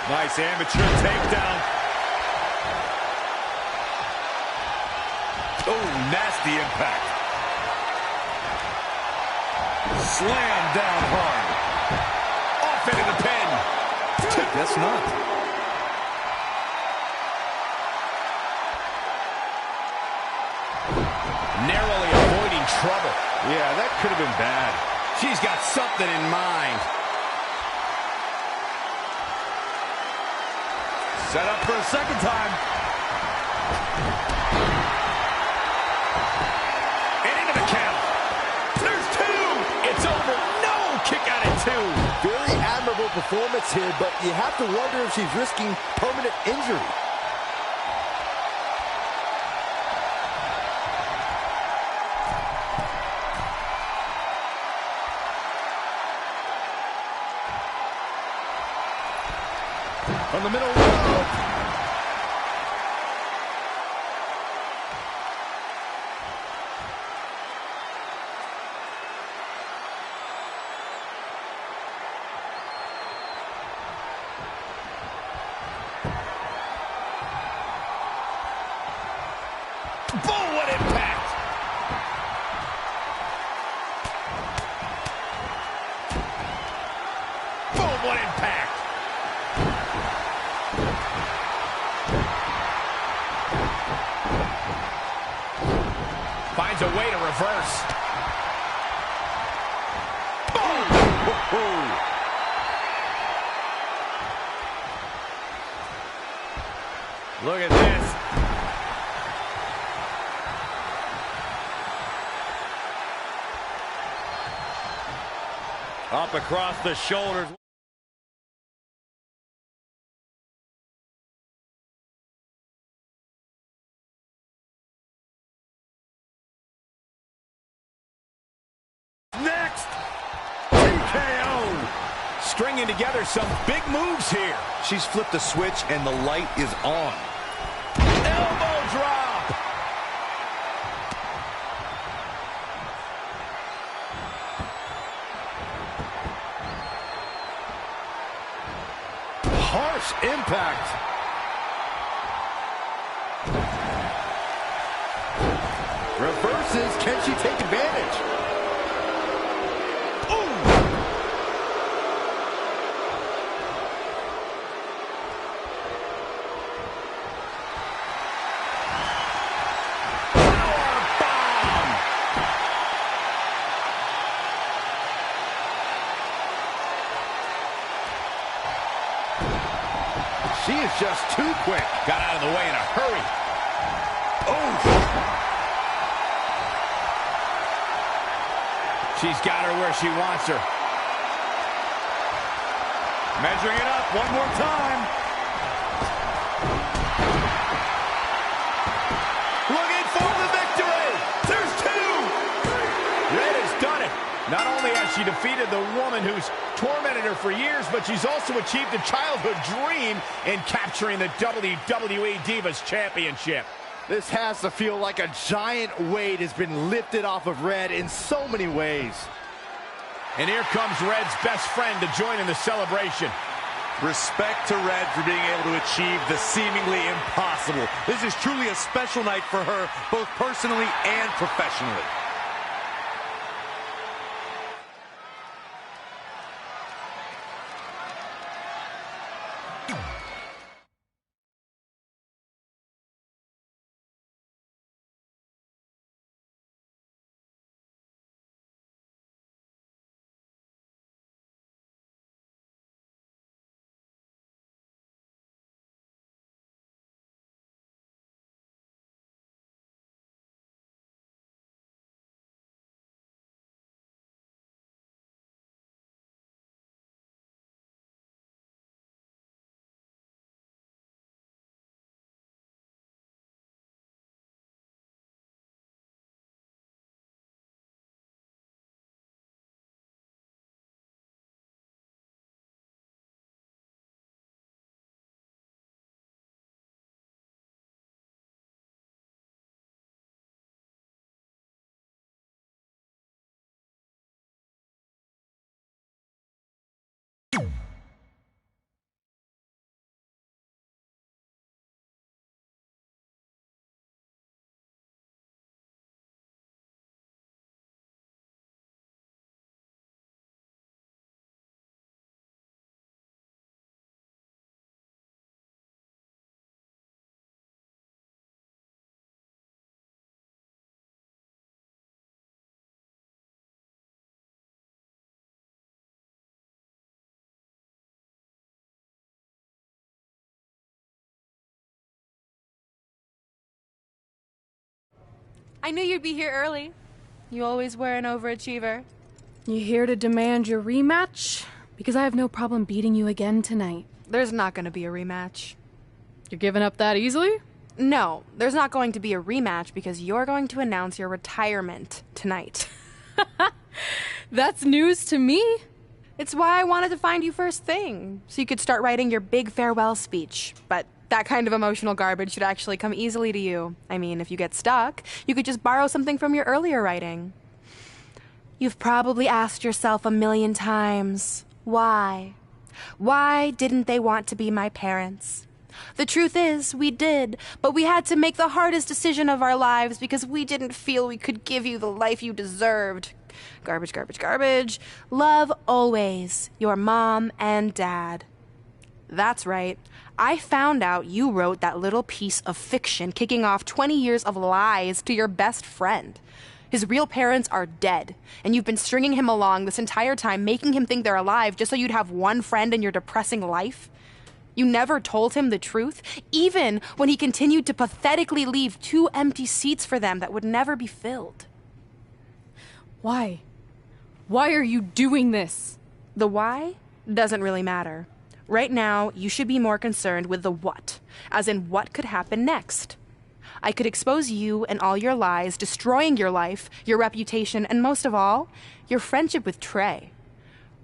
Nice amateur takedown. Oh, nasty impact. Slam down hard. Off into the pin. Guess not. Narrowly avoiding trouble. Yeah, that could have been bad. She's got something in mind. Set up for a second time. And into the count. There's two. It's over. No, kick out at two. Very admirable performance here, but you have to wonder if she's risking permanent injury. From the middle row. Boom, what impact. Boom, what impact. Finds a way to reverse. Boom! Look at this. Up across the shoulders. Next, TKO. Stringing together some big moves here. She's flipped a switch and the light is on. Elbow drop. Harsh impact. Reverses, can she take advantage? She is just too quick. Got out of the way in a hurry. Oh! She's got her where she wants her. Measuring it up one more time. Looking for the victory. There's two. Red has done it. Not only has she defeated the woman who's tormented her for years, but she's also achieved a childhood dream in capturing the WWE Divas Championship. This has to feel like a giant weight has been lifted off of Red in so many ways. And here comes Red's best friend to join in the celebration. Respect to Red for being able to achieve the seemingly impossible. This is truly a special night for her, both personally and professionally. I knew you'd be here early. You always were an overachiever. You here to demand your rematch? Because I have no problem beating you again tonight. There's not going to be a rematch. You're giving up that easily? No, there's not going to be a rematch because you're going to announce your retirement tonight. That's news to me. It's why I wanted to find you first thing, so you could start writing your big farewell speech. But that kind of emotional garbage should actually come easily to you. I mean, if you get stuck, you could just borrow something from your earlier writing. You've probably asked yourself a million times, why? Why didn't they want to be my parents? The truth is, we did, but we had to make the hardest decision of our lives because we didn't feel we could give you the life you deserved. Garbage, garbage, garbage. Love always, your mom and dad. That's right. I found out you wrote that little piece of fiction kicking off 20 years of lies to your best friend. His real parents are dead, and you've been stringing him along this entire time, making him think they're alive just so you'd have one friend in your depressing life. You never told him the truth, even when he continued to pathetically leave 2 empty seats for them that would never be filled. Why? Why are you doing this? The why doesn't really matter. Right now, you should be more concerned with the what, as in what could happen next. I could expose you and all your lies, destroying your life, your reputation, and most of all, your friendship with Trey.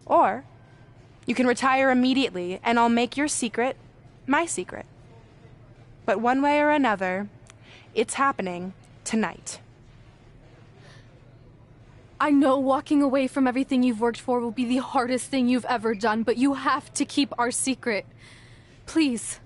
Or you can retire immediately, and I'll make your secret my secret. But one way or another, it's happening tonight. I know walking away from everything you've worked for will be the hardest thing you've ever done, but you have to keep our secret. Please.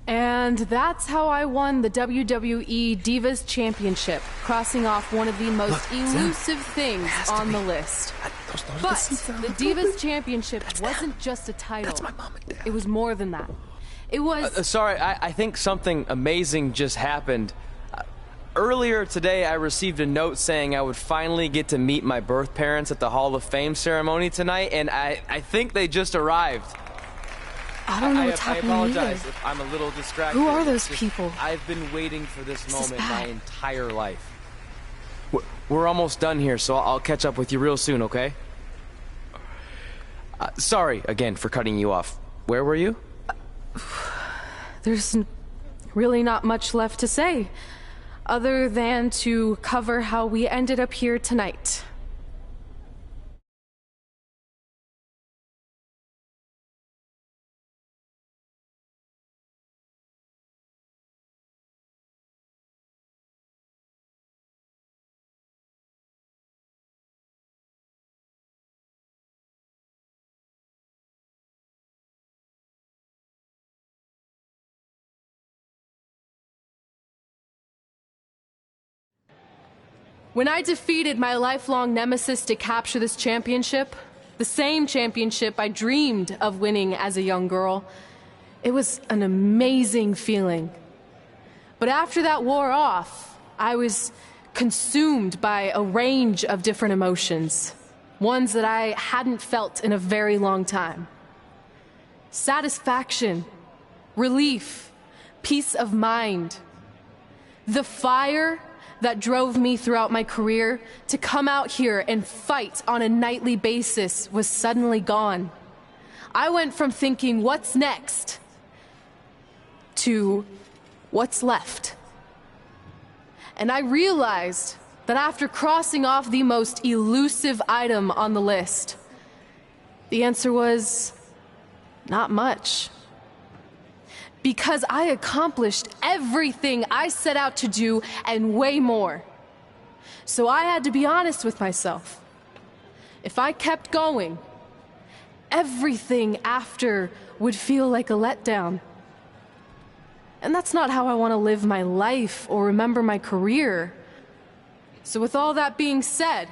And that's how I won the WWE Divas Championship, crossing off one of the most elusive things on the list. But the Divas Championship wasn't just a title. That's my mom and dad. It was more than that. It was... Sorry, I think something amazing just happened. Earlier today, I received a note saying I would finally get to meet my birth parents at the Hall of Fame ceremony tonight, and I think they just arrived. I don't know what's happening I apologize either. if I'm a little distracted. Who are those people? I've been waiting for this moment bad. my entire life. We're almost done here, so I'll catch up with you real soon, okay? Sorry, again, for cutting you off. Where were you? There's really not much left to say, other than to cover how we ended up here tonight. When I defeated my lifelong nemesis to capture this championship, the same championship I dreamed of winning as a young girl, it was an amazing feeling. But after that wore off, I was consumed by a range of different emotions, ones that I hadn't felt in a very long time. Satisfaction, relief, peace of mind. The fire that drove me throughout my career to come out here and fight on a nightly basis was suddenly gone. I went from thinking, what's next, to what's left. And I realized that after crossing off the most elusive item on the list, the answer was not much. Because I accomplished everything I set out to do and way more. So I had to be honest with myself. If I kept going, everything after would feel like a letdown. And that's not how I want to live my life or remember my career. So with all that being said,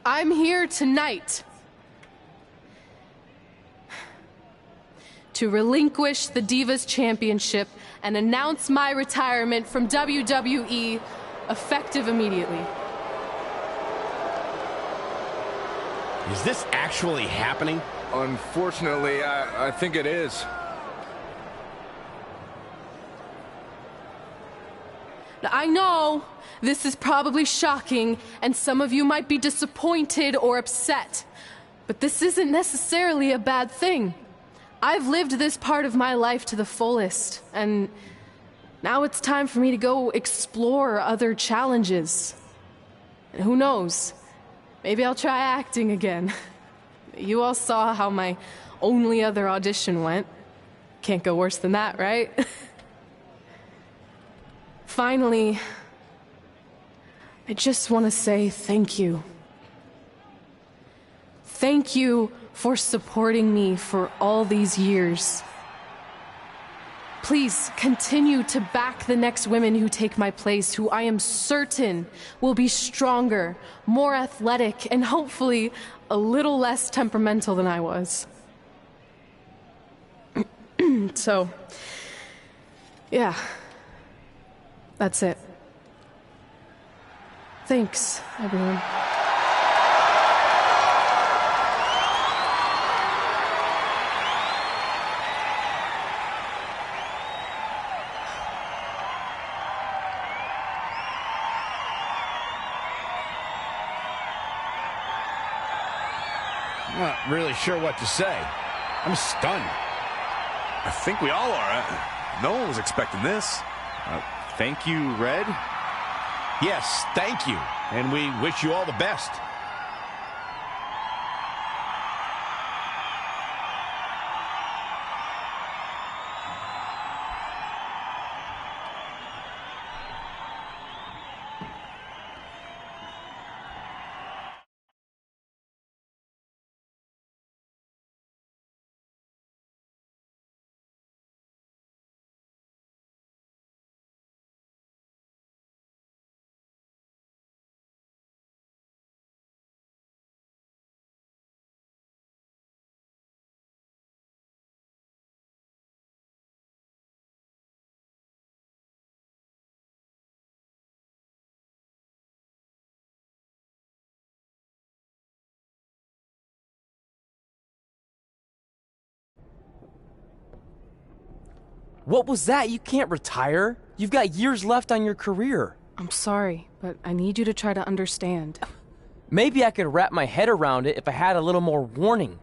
I'm here tonight to relinquish the Divas Championship and announce my retirement from WWE effective immediately. Is this actually happening? Unfortunately, I think it is. Now, I know this is probably shocking, and some of you might be disappointed or upset, but this isn't necessarily a bad thing. I've lived this part of my life to the fullest, and now it's time for me to go explore other challenges. And who knows? Maybe I'll try acting again. You all saw how my only other audition went. Can't go worse than that, right? Finally, I just want to say thank you. Thank you for supporting me for all these years. Please continue to back the next women who take my place, who I am certain will be stronger, more athletic, and hopefully a little less temperamental than I was. So, yeah, that's it. Thanks, everyone. I'm not really sure what to say. I'm stunned. I think we all are. No one was expecting this. Thank you, Red. Yes, thank you. And we wish you all the best. What was that? You can't retire. You've got years left on your career. I'm sorry, but I need you to try to understand. Maybe I could wrap my head around it if I had a little more warning.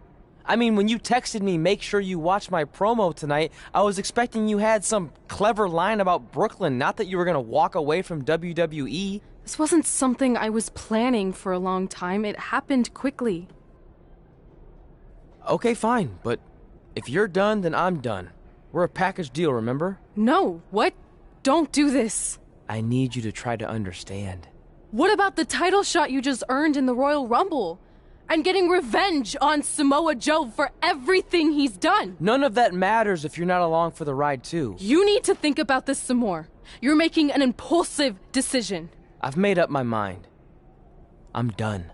I mean, when you texted me, make sure you watch my promo tonight, I was expecting you had some clever line about Brooklyn, not that you were going to walk away from WWE. This wasn't something I was planning for a long time. It happened quickly. Okay, fine, but if you're done, then I'm done. We're a package deal, remember? No, what? Don't do this. I need you to try to understand. What about the title shot you just earned in the Royal Rumble? And getting revenge on Samoa Joe for everything he's done? None of that matters if you're not along for the ride, too. You need to think about this some more. You're making an impulsive decision. I've made up my mind. I'm done.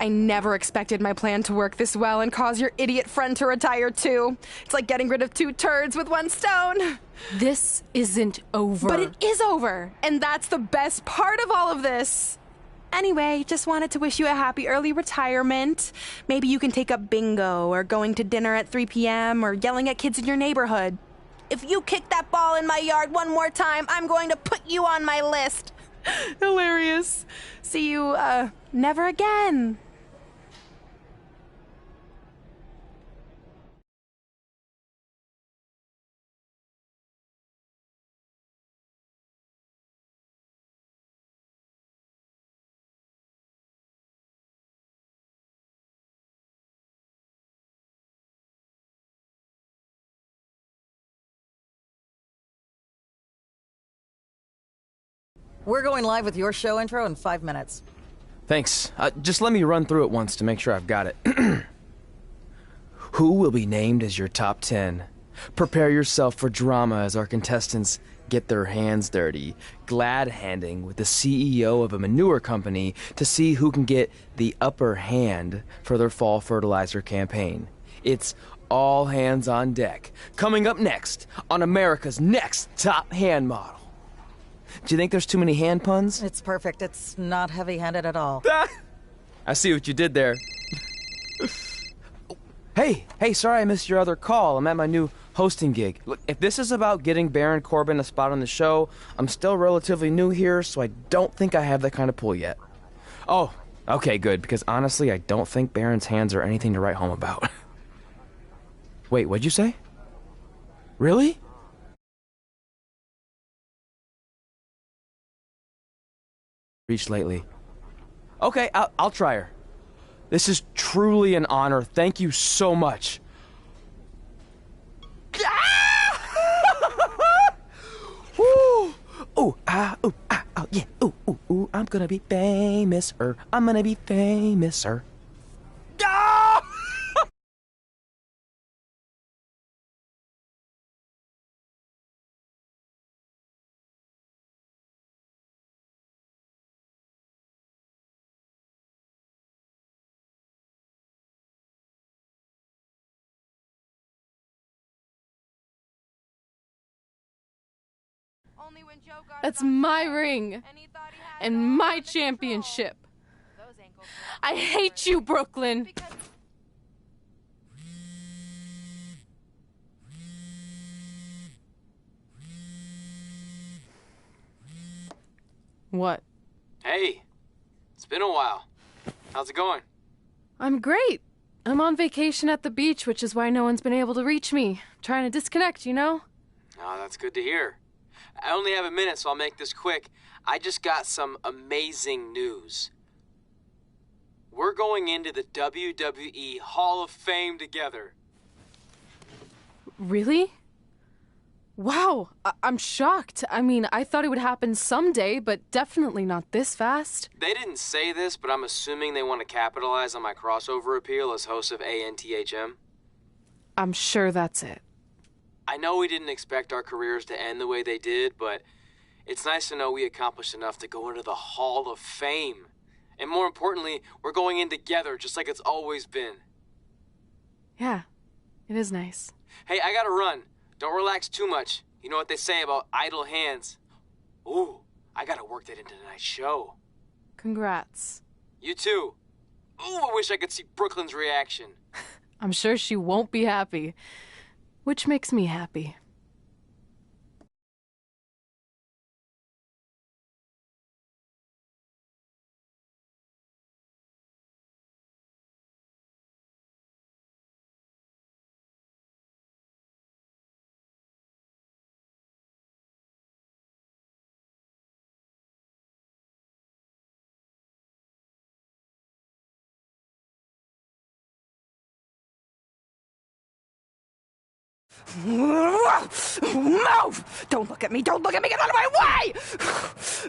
I never expected my plan to work this well and cause your idiot friend to retire too. It's like getting rid of 2 turds with 1 stone. This isn't over. But it is over, and that's the best part of all of this. Anyway, just wanted to wish you a happy early retirement. Maybe you can take up bingo or going to dinner at 3 p.m. or yelling at kids in your neighborhood. If you kick that ball in my yard one more time, I'm going to put you on my list. Hilarious. See you, never again. We're going live with your show intro in 5 minutes. Thanks. Just let me run through it once to make sure I've got it. Who will be named as your top 10? Prepare yourself for drama as our contestants get their hands dirty, glad-handing with the CEO of a manure company to see who can get the upper hand for their fall fertilizer campaign. It's all hands on deck. Coming up next on America's Next Top Hand Model. Do you think there's too many hand puns? It's perfect. It's not heavy-handed at all. I see what you did there. Hey, sorry I missed your other call. I'm at my new hosting gig. Look, if this is about getting Baron Corbin a spot on the show, I'm still relatively new here, so I don't think I have that kind of pull yet. Oh, okay, good, because honestly, I don't think Baron's hands are anything to write home about. Wait, what'd you say? Really? Reached lately. Okay, I'll try her. This is truly an honor. Thank you so much. Woo! Ooh, yeah. Ooh, I'm gonna be famous, I'm gonna be famous, That's my ring and my championship. I hate you, Brooklyn. What? Hey, it's been a while. How's it going? I'm great. I'm on vacation at the beach, which is why no one's been able to reach me. Trying to disconnect, you know? Oh, that's good to hear. I only have a minute, so I'll make this quick. I just got some amazing news. We're going into the WWE Hall of Fame together. Really? Wow, I'm shocked. I mean, I thought it would happen someday, but definitely not this fast. They didn't say this, but I'm assuming they want to capitalize on my crossover appeal as host of ANTHM. I'm sure that's it. I know we didn't expect our careers to end the way they did, but it's nice to know we accomplished enough to go into the Hall of Fame. And more importantly, we're going in together, just like it's always been. Yeah, it is nice. Hey, I gotta run. Don't relax too much. You know what they say about idle hands. Ooh, I gotta work that into tonight's show. Congrats. You too. Ooh, I wish I could see Brooklyn's reaction. I'm sure she won't be happy. Which makes me happy. Move! Don't look at me! Don't look at me! Get out of my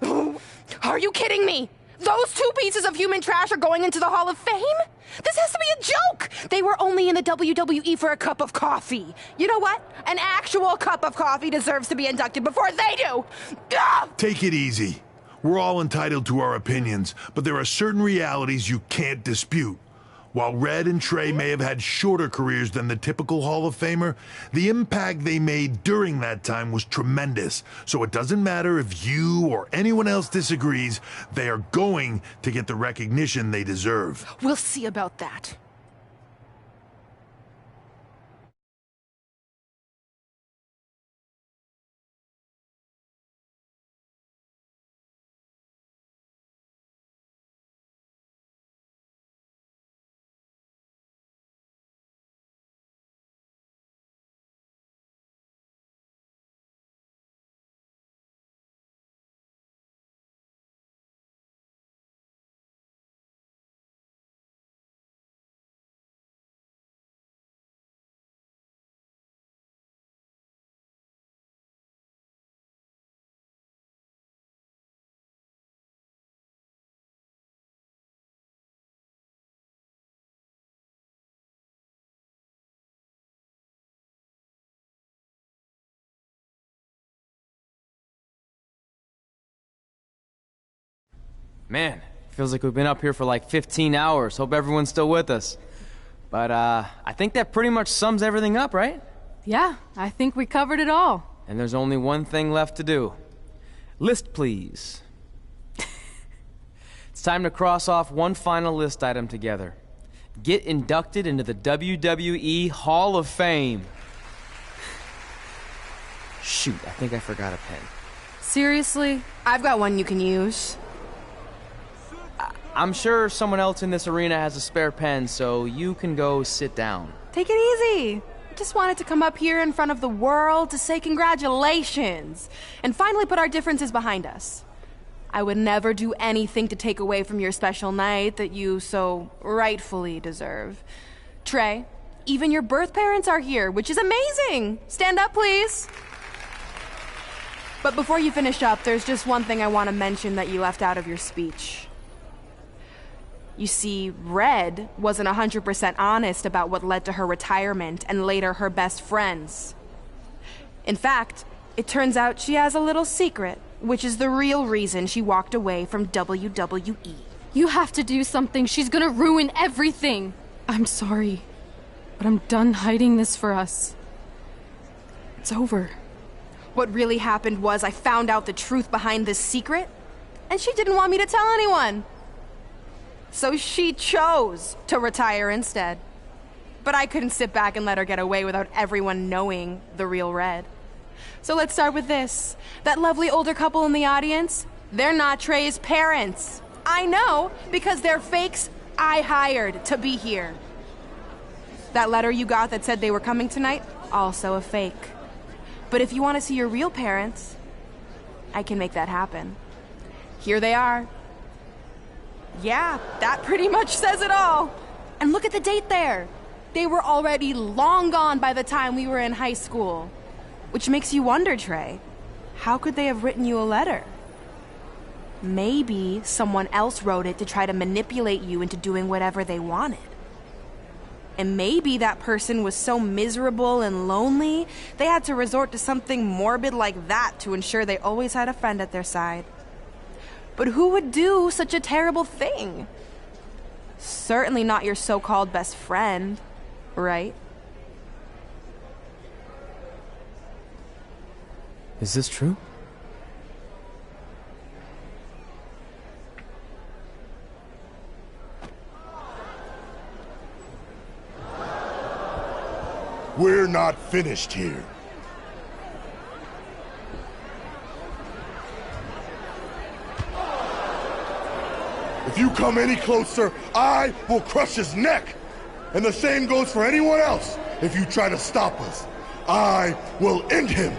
way! Are you kidding me? Those two pieces of human trash are going into the Hall of Fame? This has to be a joke! They were only in the WWE for a cup of coffee. You know what? An actual cup of coffee deserves to be inducted before they do! Ah! Take it easy. We're all entitled to our opinions, but there are certain realities you can't dispute. While Red and Trey may have had shorter careers than the typical Hall of Famer, the impact they made during that time was tremendous. So it doesn't matter if you or anyone else disagrees, they are going to get the recognition they deserve. We'll see about that. Man, feels like we've been up here for like 15 hours. Hope everyone's still with us. But, I think that pretty much sums everything up, right? Yeah, I think we covered it all. And there's only one thing left to do. List, please. It's time to cross off one final list item together. Get inducted into the WWE Hall of Fame. Shoot, I think I forgot a pen. Seriously? I've got one you can use. I'm sure someone else in this arena has a spare pen, so you can go sit down. Take it easy. I just wanted to come up here in front of the world to say congratulations and finally put our differences behind us. I would never do anything to take away from your special night that you so rightfully deserve. Trey, even your birth parents are here, which is amazing. Stand up, please. But before you finish up, there's just one thing I want to mention that you left out of your speech. You see, Red wasn't 100% honest about what led to her retirement and later her best friends. In fact, it turns out she has a little secret, which is the real reason she walked away from WWE. You have to do something. She's gonna ruin everything. I'm sorry, but I'm done hiding this for us. It's over. What really happened was I found out the truth behind this secret, and she didn't want me to tell anyone. So she chose to retire instead. But I couldn't sit back and let her get away without everyone knowing the real Red. So let's start with this. That lovely older couple in the audience, they're not Trey's parents. I know, because they're fakes I hired to be here. That letter you got that said they were coming tonight, also a fake. But if you want to see your real parents, I can make that happen. Here they are. Yeah, that pretty much says it all. And look at the date there. They were already long gone by the time we were in high school. Which makes you wonder, Trey, how could they have written you a letter? Maybe someone else wrote it to try to manipulate you into doing whatever they wanted. And maybe that person was so miserable and lonely, they had to resort to something morbid like that to ensure they always had a friend at their side. But who would do such a terrible thing? Certainly not your so-called best friend, right? Is this true? We're not finished here. If you come any closer, I will crush his neck. And the same goes for anyone else. If you try to stop us, I will end him.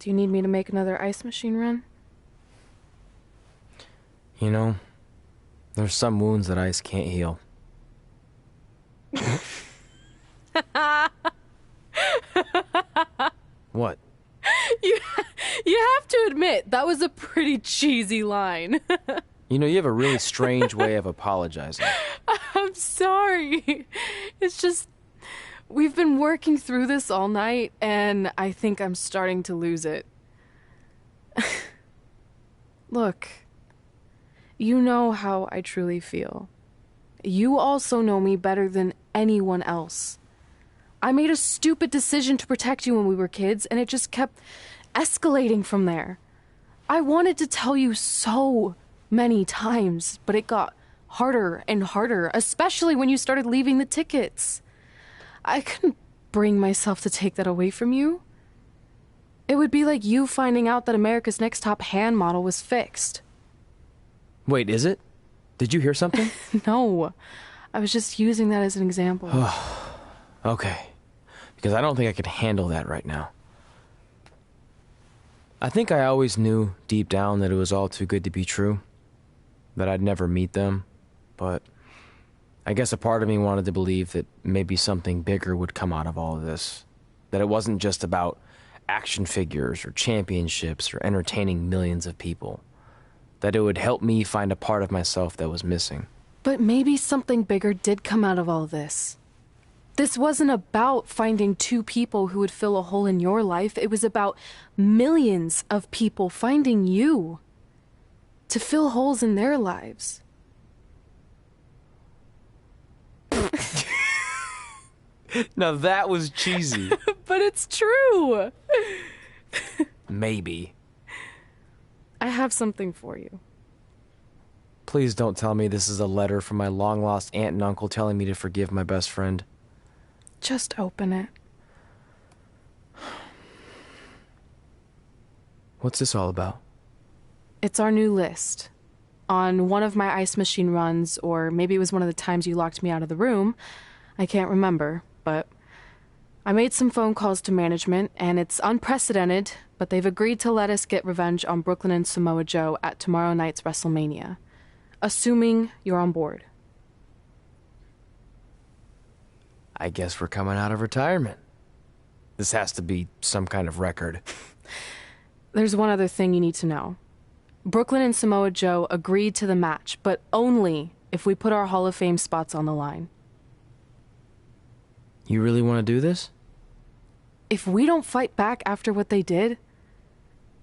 Do you need me to make another ice machine run? You know, there's some wounds that ice can't heal. What? You have to admit, that was a pretty cheesy line. You know, you have a really strange way of apologizing. I'm sorry. It's just, we've been working through this all night, and I think I'm starting to lose it. Look, you know how I truly feel. You also know me better than anyone else. I made a stupid decision to protect you when we were kids, and it just kept escalating from there. I wanted to tell you so many times, but it got harder and harder, especially when you started leaving the tickets. I couldn't bring myself to take that away from you. It would be like you finding out that America's Next Top hand model was fixed. Wait, is it? Did you hear something? No, I was just using that as an example. Okay, because I don't think I could handle that right now. I think I always knew deep down that it was all too good to be true, that I'd never meet them, but I guess a part of me wanted to believe that maybe something bigger would come out of all of this, that it wasn't just about action figures or championships or entertaining millions of people, that it would help me find a part of myself that was missing. But maybe something bigger did come out of all this. This wasn't about finding two people who would fill a hole in your life. It was about millions of people finding you to fill holes in their lives. Now that was cheesy. But it's true. Maybe. I have something for you. Please don't tell me this is a letter from my long-lost aunt and uncle telling me to forgive my best friend. Just open it. What's this all about? It's our new list. On one of my ice machine runs, or maybe it was one of the times you locked me out of the room, I can't remember, but I made some phone calls to management, and it's unprecedented, but they've agreed to let us get revenge on Brooklyn and Samoa Joe at tomorrow night's WrestleMania, assuming you're on board. I guess we're coming out of retirement. This has to be some kind of record. There's one other thing you need to know. Brooklyn and Samoa Joe agreed to the match, but only if we put our Hall of Fame spots on the line. You really want to do this? If we don't fight back after what they did,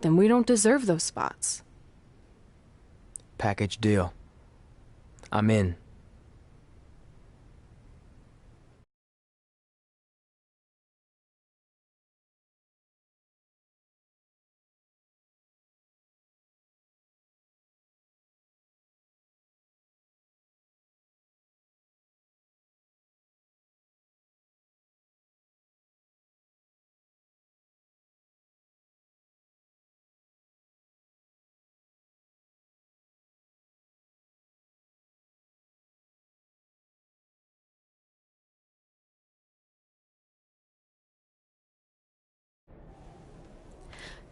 then we don't deserve those spots. Package deal. I'm in.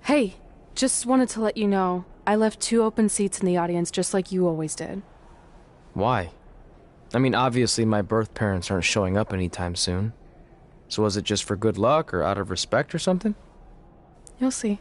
Hey, just wanted to let you know, I left 2 open seats in the audience just like you always did. Why? I mean, obviously my birth parents aren't showing up anytime soon. So was it just for good luck or out of respect or something? You'll see.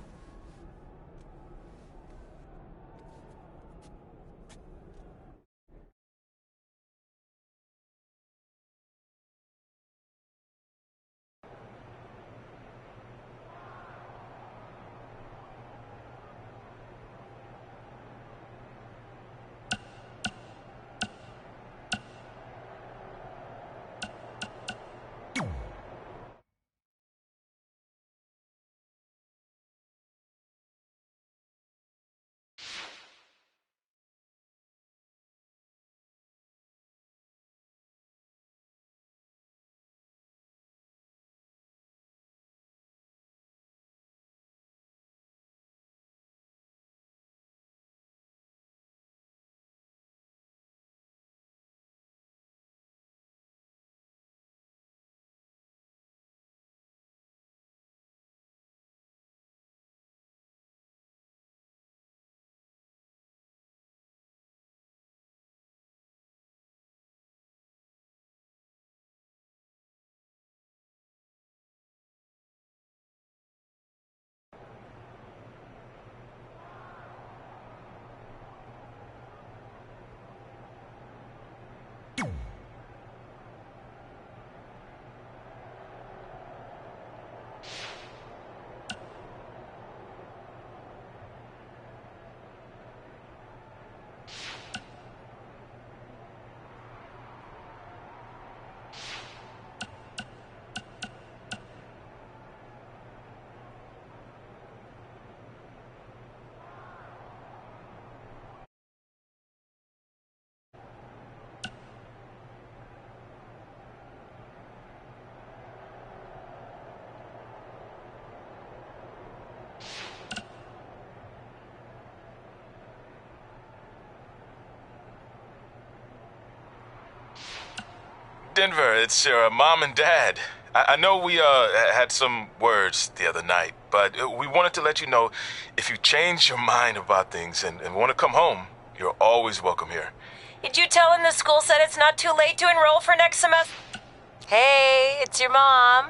Denver, it's your mom and dad. I know we had some words the other night, but we wanted to let you know if you change your mind about things and want to come home, you're always welcome here. Did you tell him the school said it's not too late to enroll for next semester? Hey, it's your mom.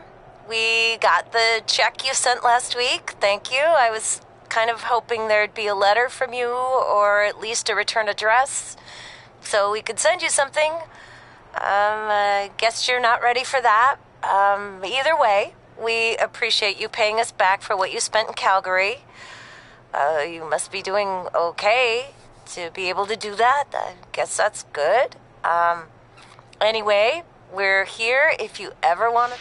We got the check you sent last week. Thank you. I was kind of hoping there'd be a letter from you or at least a return address so we could send you something. I guess you're not ready for that. Either way, we appreciate you paying us back for what you spent in Calgary. You must be doing okay to be able to do that. I guess that's good. Anyway, we're here if you ever want to...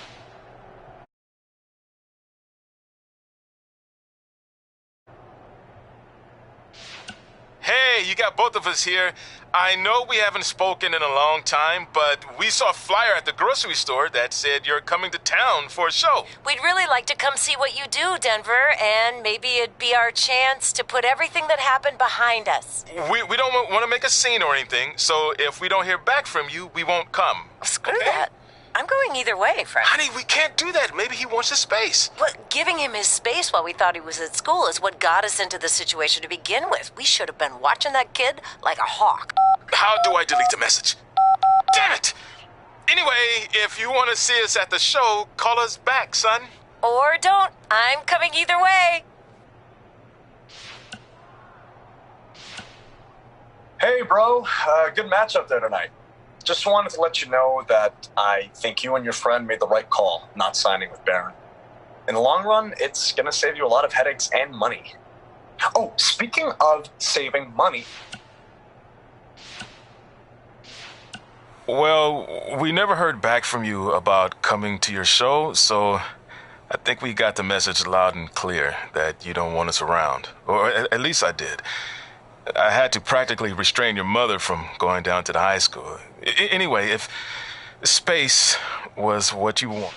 Hey, you got both of us here. I know we haven't spoken in a long time, but we saw a flyer at the grocery store that said you're coming to town for a show. We'd really like to come see what you do, Denver, and maybe it'd be our chance to put everything that happened behind us. We don't want to make a scene or anything, so if we don't hear back from you, we won't come. Screw that. I'm going either way, Frank. Honey, we can't do that. Maybe he wants his space. But giving him his space while we thought he was at school is what got us into the situation to begin with. We should have been watching that kid like a hawk. How do I delete the message? Damn it! Anyway, if you want to see us at the show, call us back, son. Or don't. I'm coming either way. Hey, bro. Good match up there tonight. Just wanted to let you know that I think you and your friend made the right call not signing with Baron. In the long run, it's going to save you a lot of headaches and money. Oh, speaking of saving money... Well, we never heard back from you about coming to your show, so I think we got the message loud and clear that you don't want us around. Or at least I did. I had to practically restrain your mother from going down to the high school. Anyway, if space was what you want.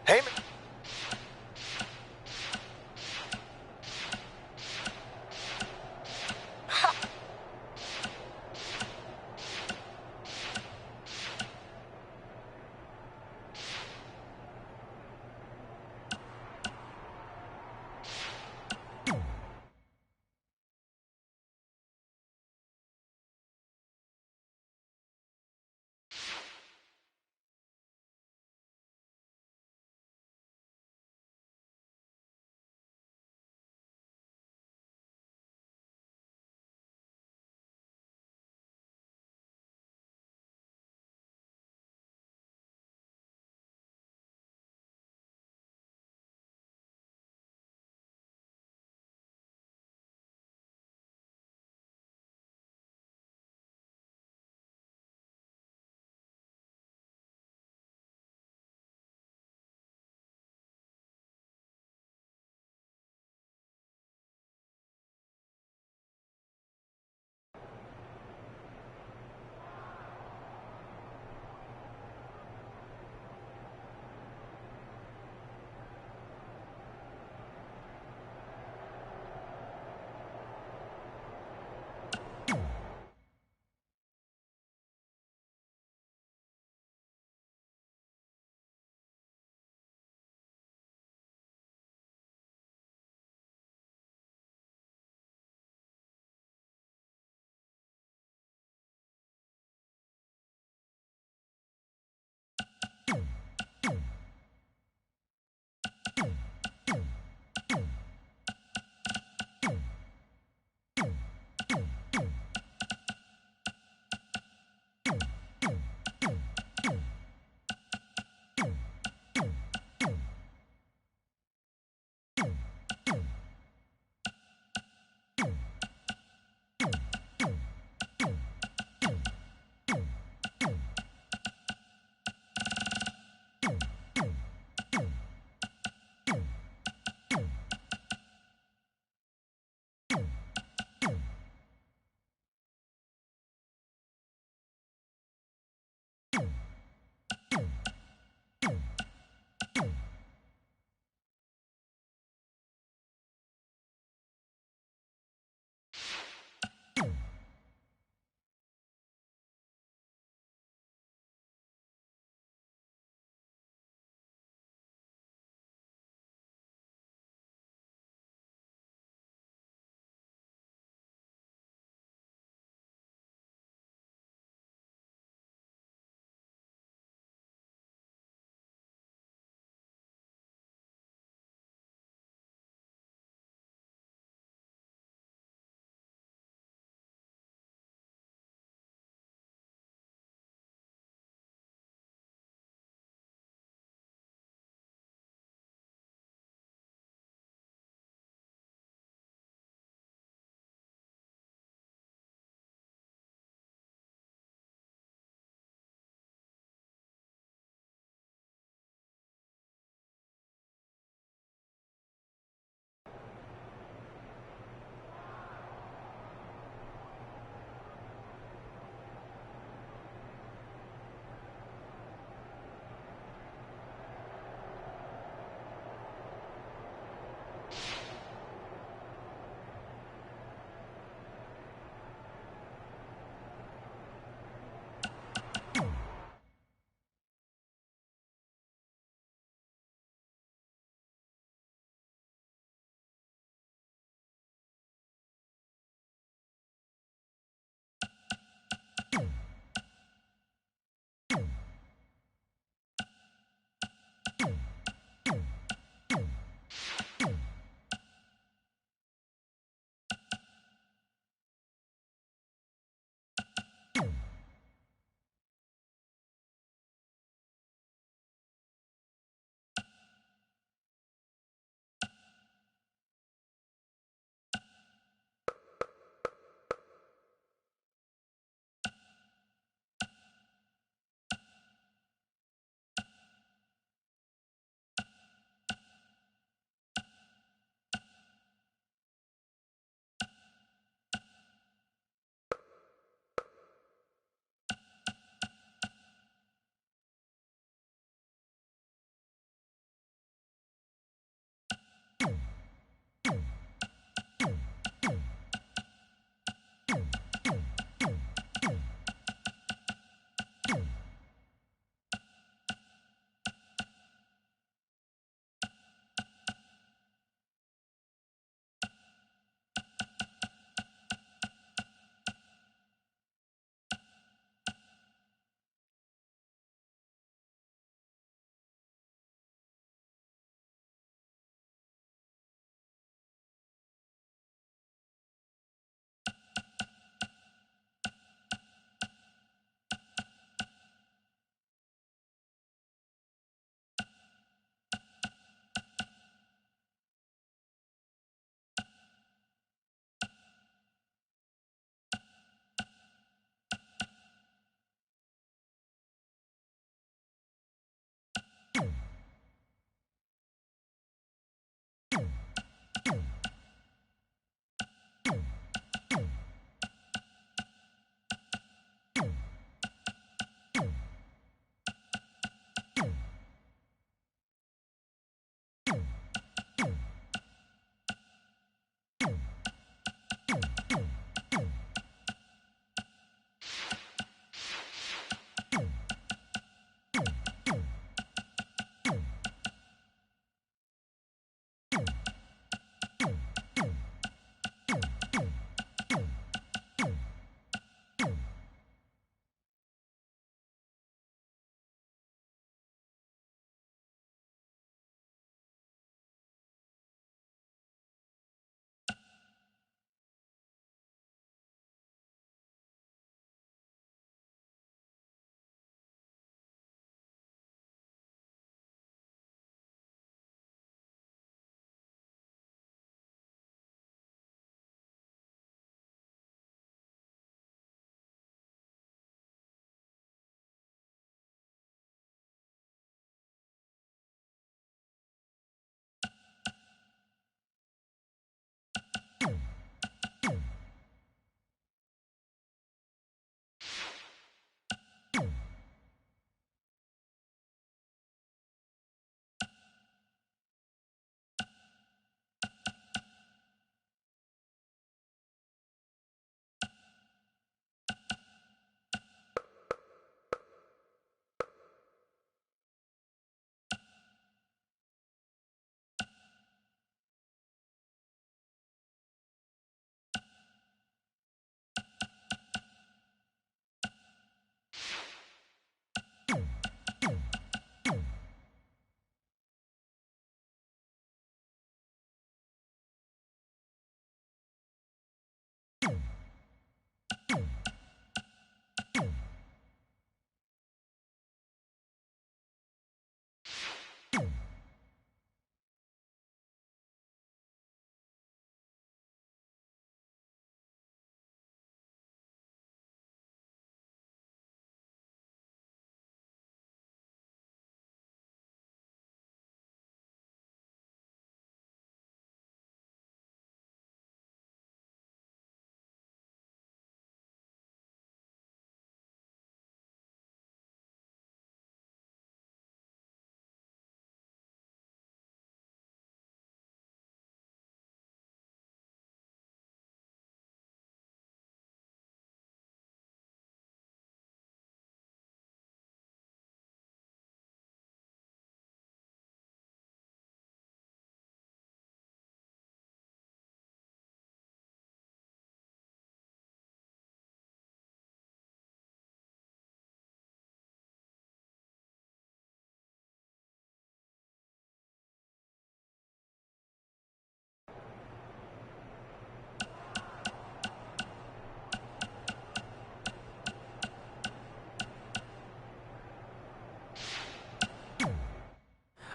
Hey,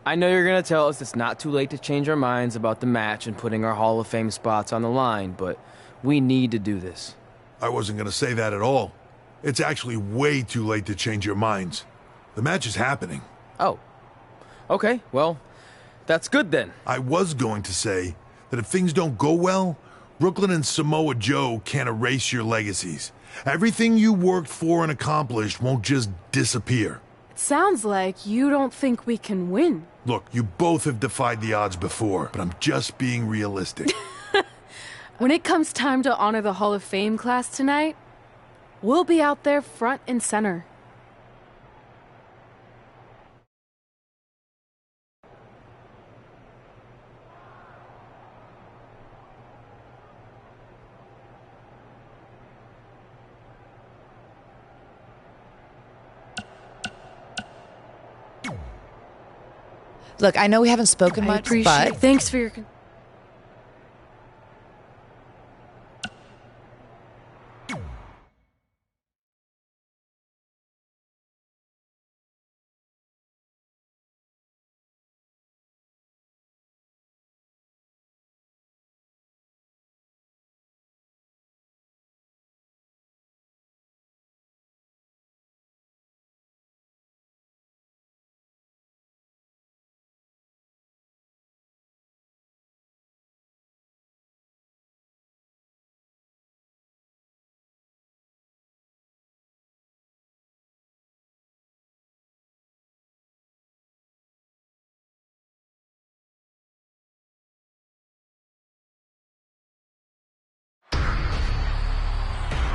I know you're going to tell us it's not too late to change our minds about the match and putting our Hall of Fame spots on the line, but we need to do this. I wasn't going to say that at all. It's actually way too late to change your minds. The match is happening. Oh. Okay, well, that's good then. I was going to say that if things don't go well, Brooklyn and Samoa Joe can't erase your legacies. Everything you worked for and accomplished won't just disappear. It sounds like you don't think we can win. Look, you both have defied the odds before, but I'm just being realistic. When it comes time to honor the Hall of Fame class tonight, we'll be out there front and center. Look, I know we haven't spoken much, but... Thanks for your...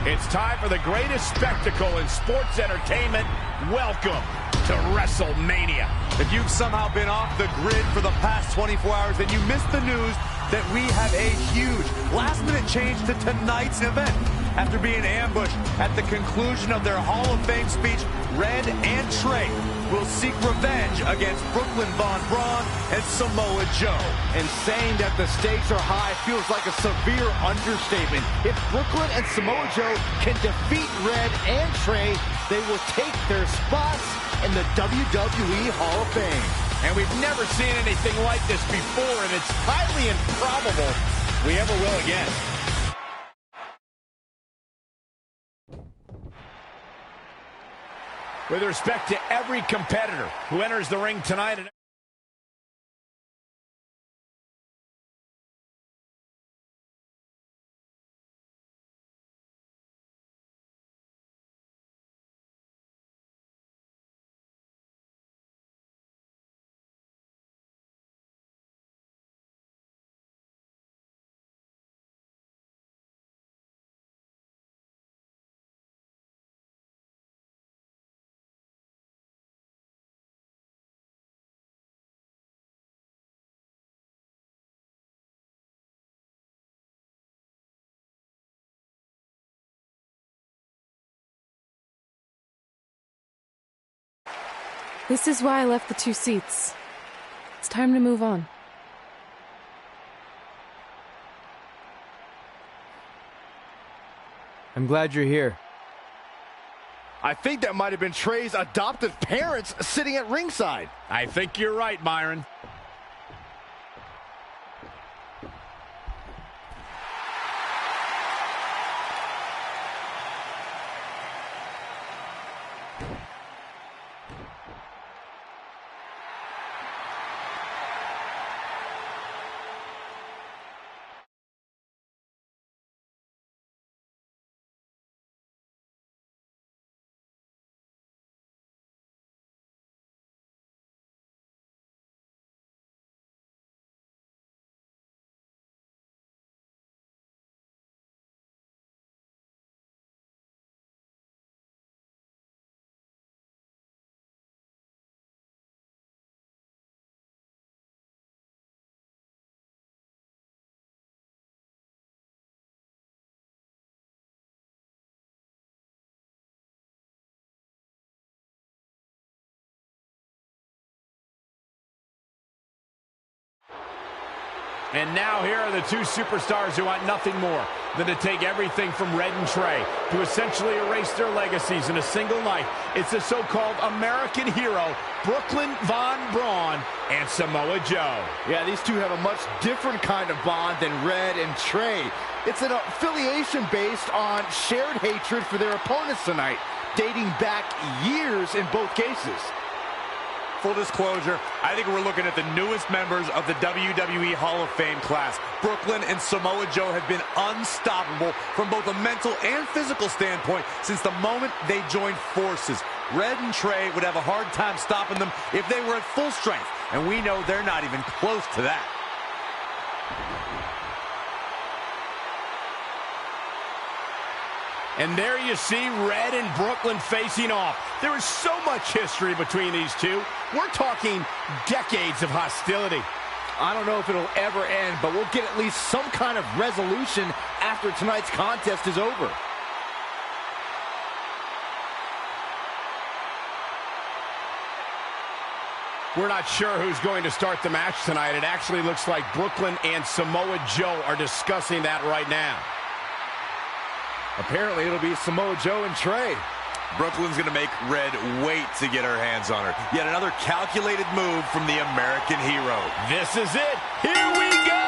It's time for the greatest spectacle in sports entertainment. Welcome to WrestleMania. If you've somehow been off the grid for the past 24 hours, then you missed the news that we have a huge last-minute change to tonight's event. After being ambushed at the conclusion of their Hall of Fame speech, Red and Trey will seek revenge against Brooklyn Von Braun and Samoa Joe. And saying that the stakes are high feels like a severe understatement. If Brooklyn and Samoa Joe can defeat Red and Trey, they will take their spots in the WWE Hall of Fame. And we've never seen anything like this before, and it's highly improbable we ever will again. With respect to every competitor who enters the ring tonight, This is why I left the 2 seats. It's time to move on. I'm glad you're here. I think that might have been Trey's adoptive parents sitting at ringside. I think you're right, Myron. And now here are the two superstars who want nothing more than to take everything from Red and Trey to essentially erase their legacies in a single night. It's the so-called American hero, Brooklyn Von Braun and Samoa Joe. Yeah, these two have a much different kind of bond than Red and Trey. It's an affiliation based on shared hatred for their opponents tonight, dating back years in both cases. Full disclosure, I think we're looking at the newest members of the WWE Hall of Fame class. Brooklyn and Samoa Joe have been unstoppable from both a mental and physical standpoint since the moment they joined forces. Red and Trey would have a hard time stopping them if they were at full strength, and we know they're not even close to that. And there you see Red and Brooklyn facing off. There is so much history between these two. We're talking decades of hostility. I don't know if it'll ever end, but we'll get at least some kind of resolution after tonight's contest is over. We're not sure who's going to start the match tonight. It actually looks like Brooklyn and Samoa Joe are discussing that right now. Apparently, it'll be Samoa Joe and Trey. Brooklyn's going to make Red wait to get her hands on her. Yet another calculated move from the American hero. This is it. Here we go.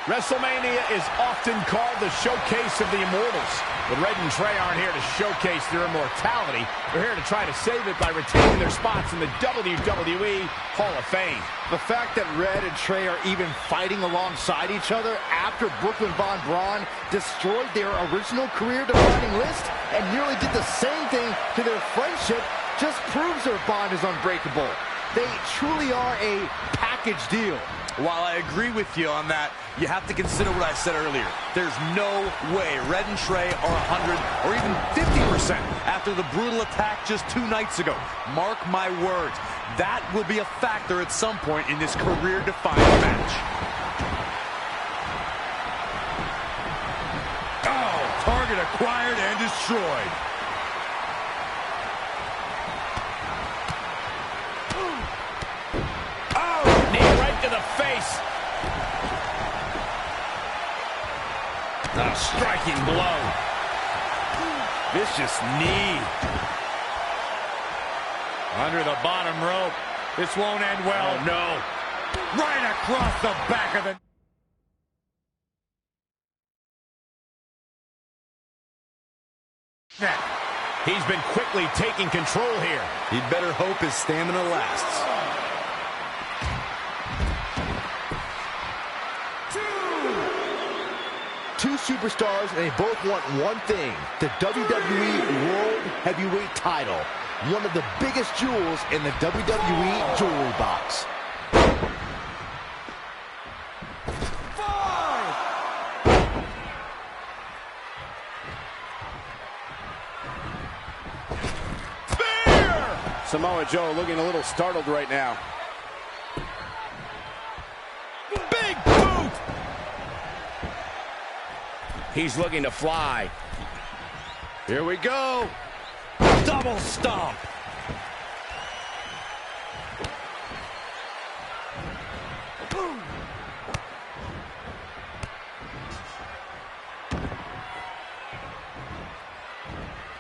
WrestleMania is often called the showcase of the immortals. But Red and Trey aren't here to showcase their immortality. They're here to try to save it by retaining their spots in the WWE Hall of Fame. The fact that Red and Trey are even fighting alongside each other after Brooklyn Von Braun destroyed their original career-defining list and nearly did the same thing to their friendship just proves their bond is unbreakable. They truly are a package deal. While I agree with you on that, you have to consider what I said earlier. There's no way Red and Trey are 100 or even 50% after the brutal attack just 2 nights ago. Mark my words, that will be a factor at some point in this career-defining match. Oh, target acquired and destroyed. A striking blow. Vicious knee. Under the bottom rope. This won't end well. Oh, no. Right across the back of the... net. He's been quickly taking control here. He'd better hope his stamina lasts. Two superstars, and they both want one thing, the WWE World Heavyweight title, one of the biggest jewels in the WWE jewelry box. 5. Spear! Samoa Joe looking a little startled right now. Big boot! He's looking to fly. Here we go. Double stomp.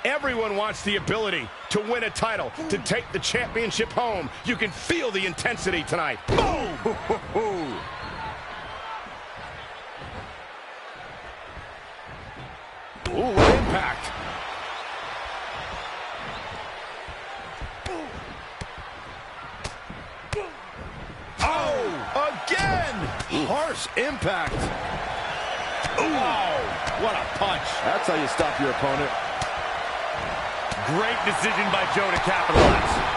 Everyone wants the ability to win a title, to take the championship home. You can feel the intensity tonight. Boom! Ooh, what impact. Oh, again! Harsh impact. Ooh, what a punch. That's how you stop your opponent. Great decision by Joe to capitalize.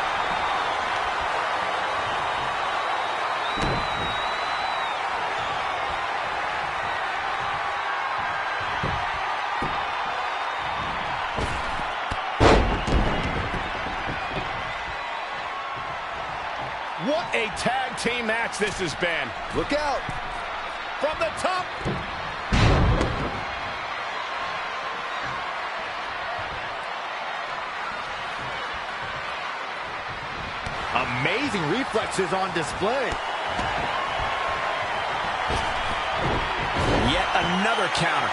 What a tag team match this has been. Look out. From the top. Amazing reflexes on display. Yet another counter.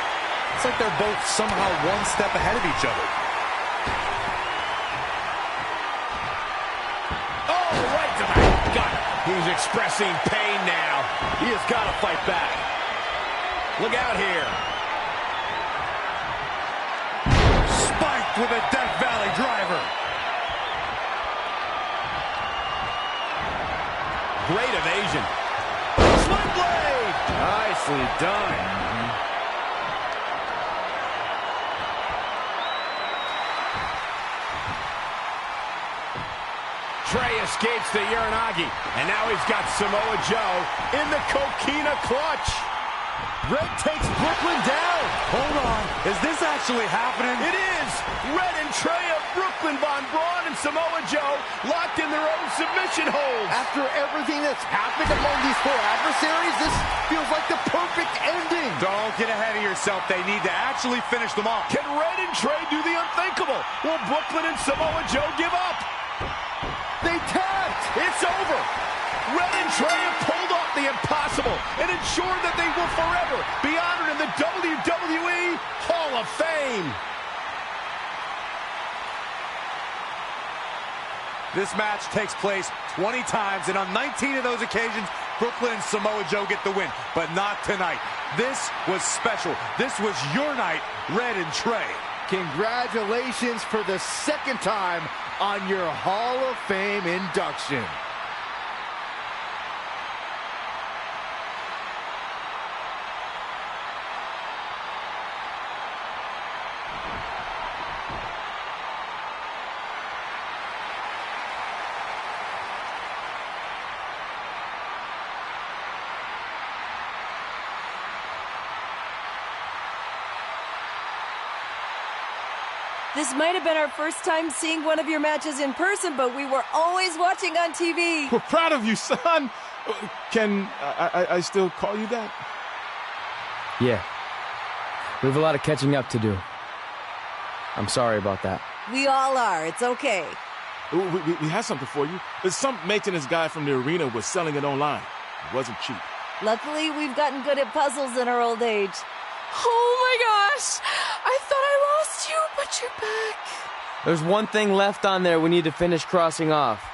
It's like they're both somehow one step ahead of each other. Oh, right to the gut. He's expressing pain now. He has got to fight back. Look out here. Spiked with a Death Valley driver. Great evasion. Sling blade. Nicely done. Trey escapes the Uranagi, and now he's got Samoa Joe in the Coquina clutch. Red takes Brooklyn down. Hold on. Is this actually happening? It is. Red and Trey of Brooklyn, Von Braun and Samoa Joe locked in their own submission holds. After everything that's happened among these four adversaries, this feels like the perfect ending. Don't get ahead of yourself. They need to actually finish them off. Can Red and Trey do the unthinkable? Will Brooklyn and Samoa Joe give up? They tapped. It's over. Red and Trey have pulled off the impossible and ensured that they will forever be honored in the WWE Hall of Fame. This match takes place 20 times, and on 19 of those occasions, Brooklyn and Samoa Joe get the win, but not tonight. This was special. This was your night, Red and Trey. Congratulations for the second time on your Hall of Fame induction. This might have been our first time seeing one of your matches in person, but we were always watching on TV. We're proud of you, son. Can I still call you that? Yeah. We have a lot of catching up to do. I'm sorry about that. We all are. It's okay. We have something for you. Some maintenance guy from the arena was selling it online. It wasn't cheap. Luckily, we've gotten good at puzzles in our old age. Oh my gosh! I thought I lost you, but you're back. There's one thing left on there we need to finish crossing off.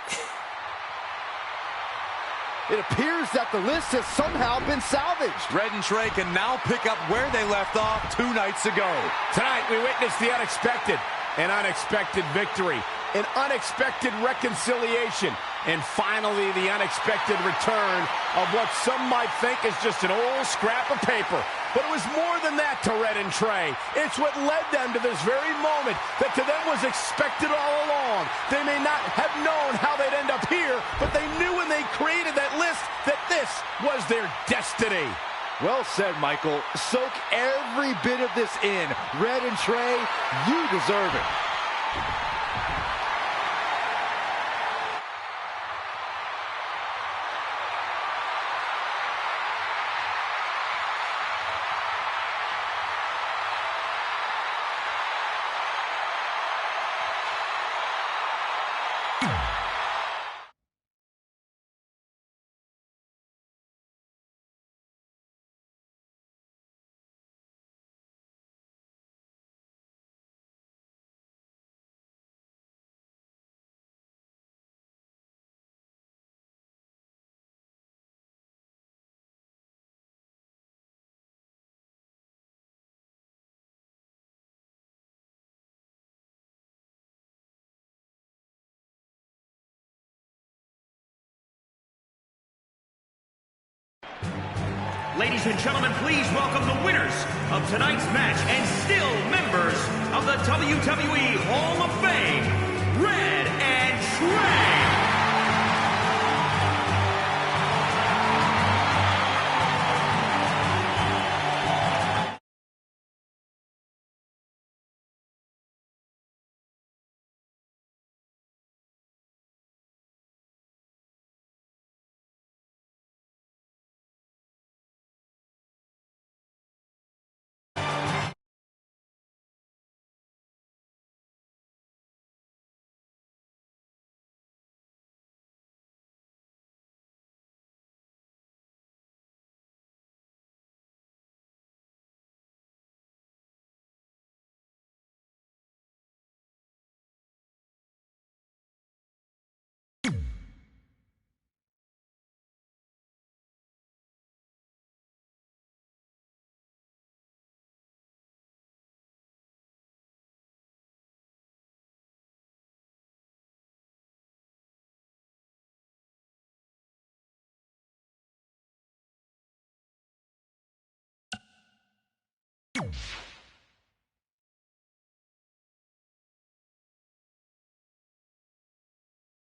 It appears that the list has somehow been salvaged. Red and Trey can now pick up where they left off 2 nights ago. Tonight, we witnessed the unexpected, an unexpected victory, an unexpected reconciliation, and finally the unexpected return of what some might think is just an old scrap of paper. But it was more than that to Red and Trey. It's what led them to this very moment that to them was expected all along. They may not have known how they'd end up here, but they knew when they created that list that this was their destiny. Well said, Michael. Soak every bit of this in. Red and Trey, you deserve it. Ladies and gentlemen, please welcome the winners of tonight's match and still members of the WWE Hall of Fame, Red and Trey.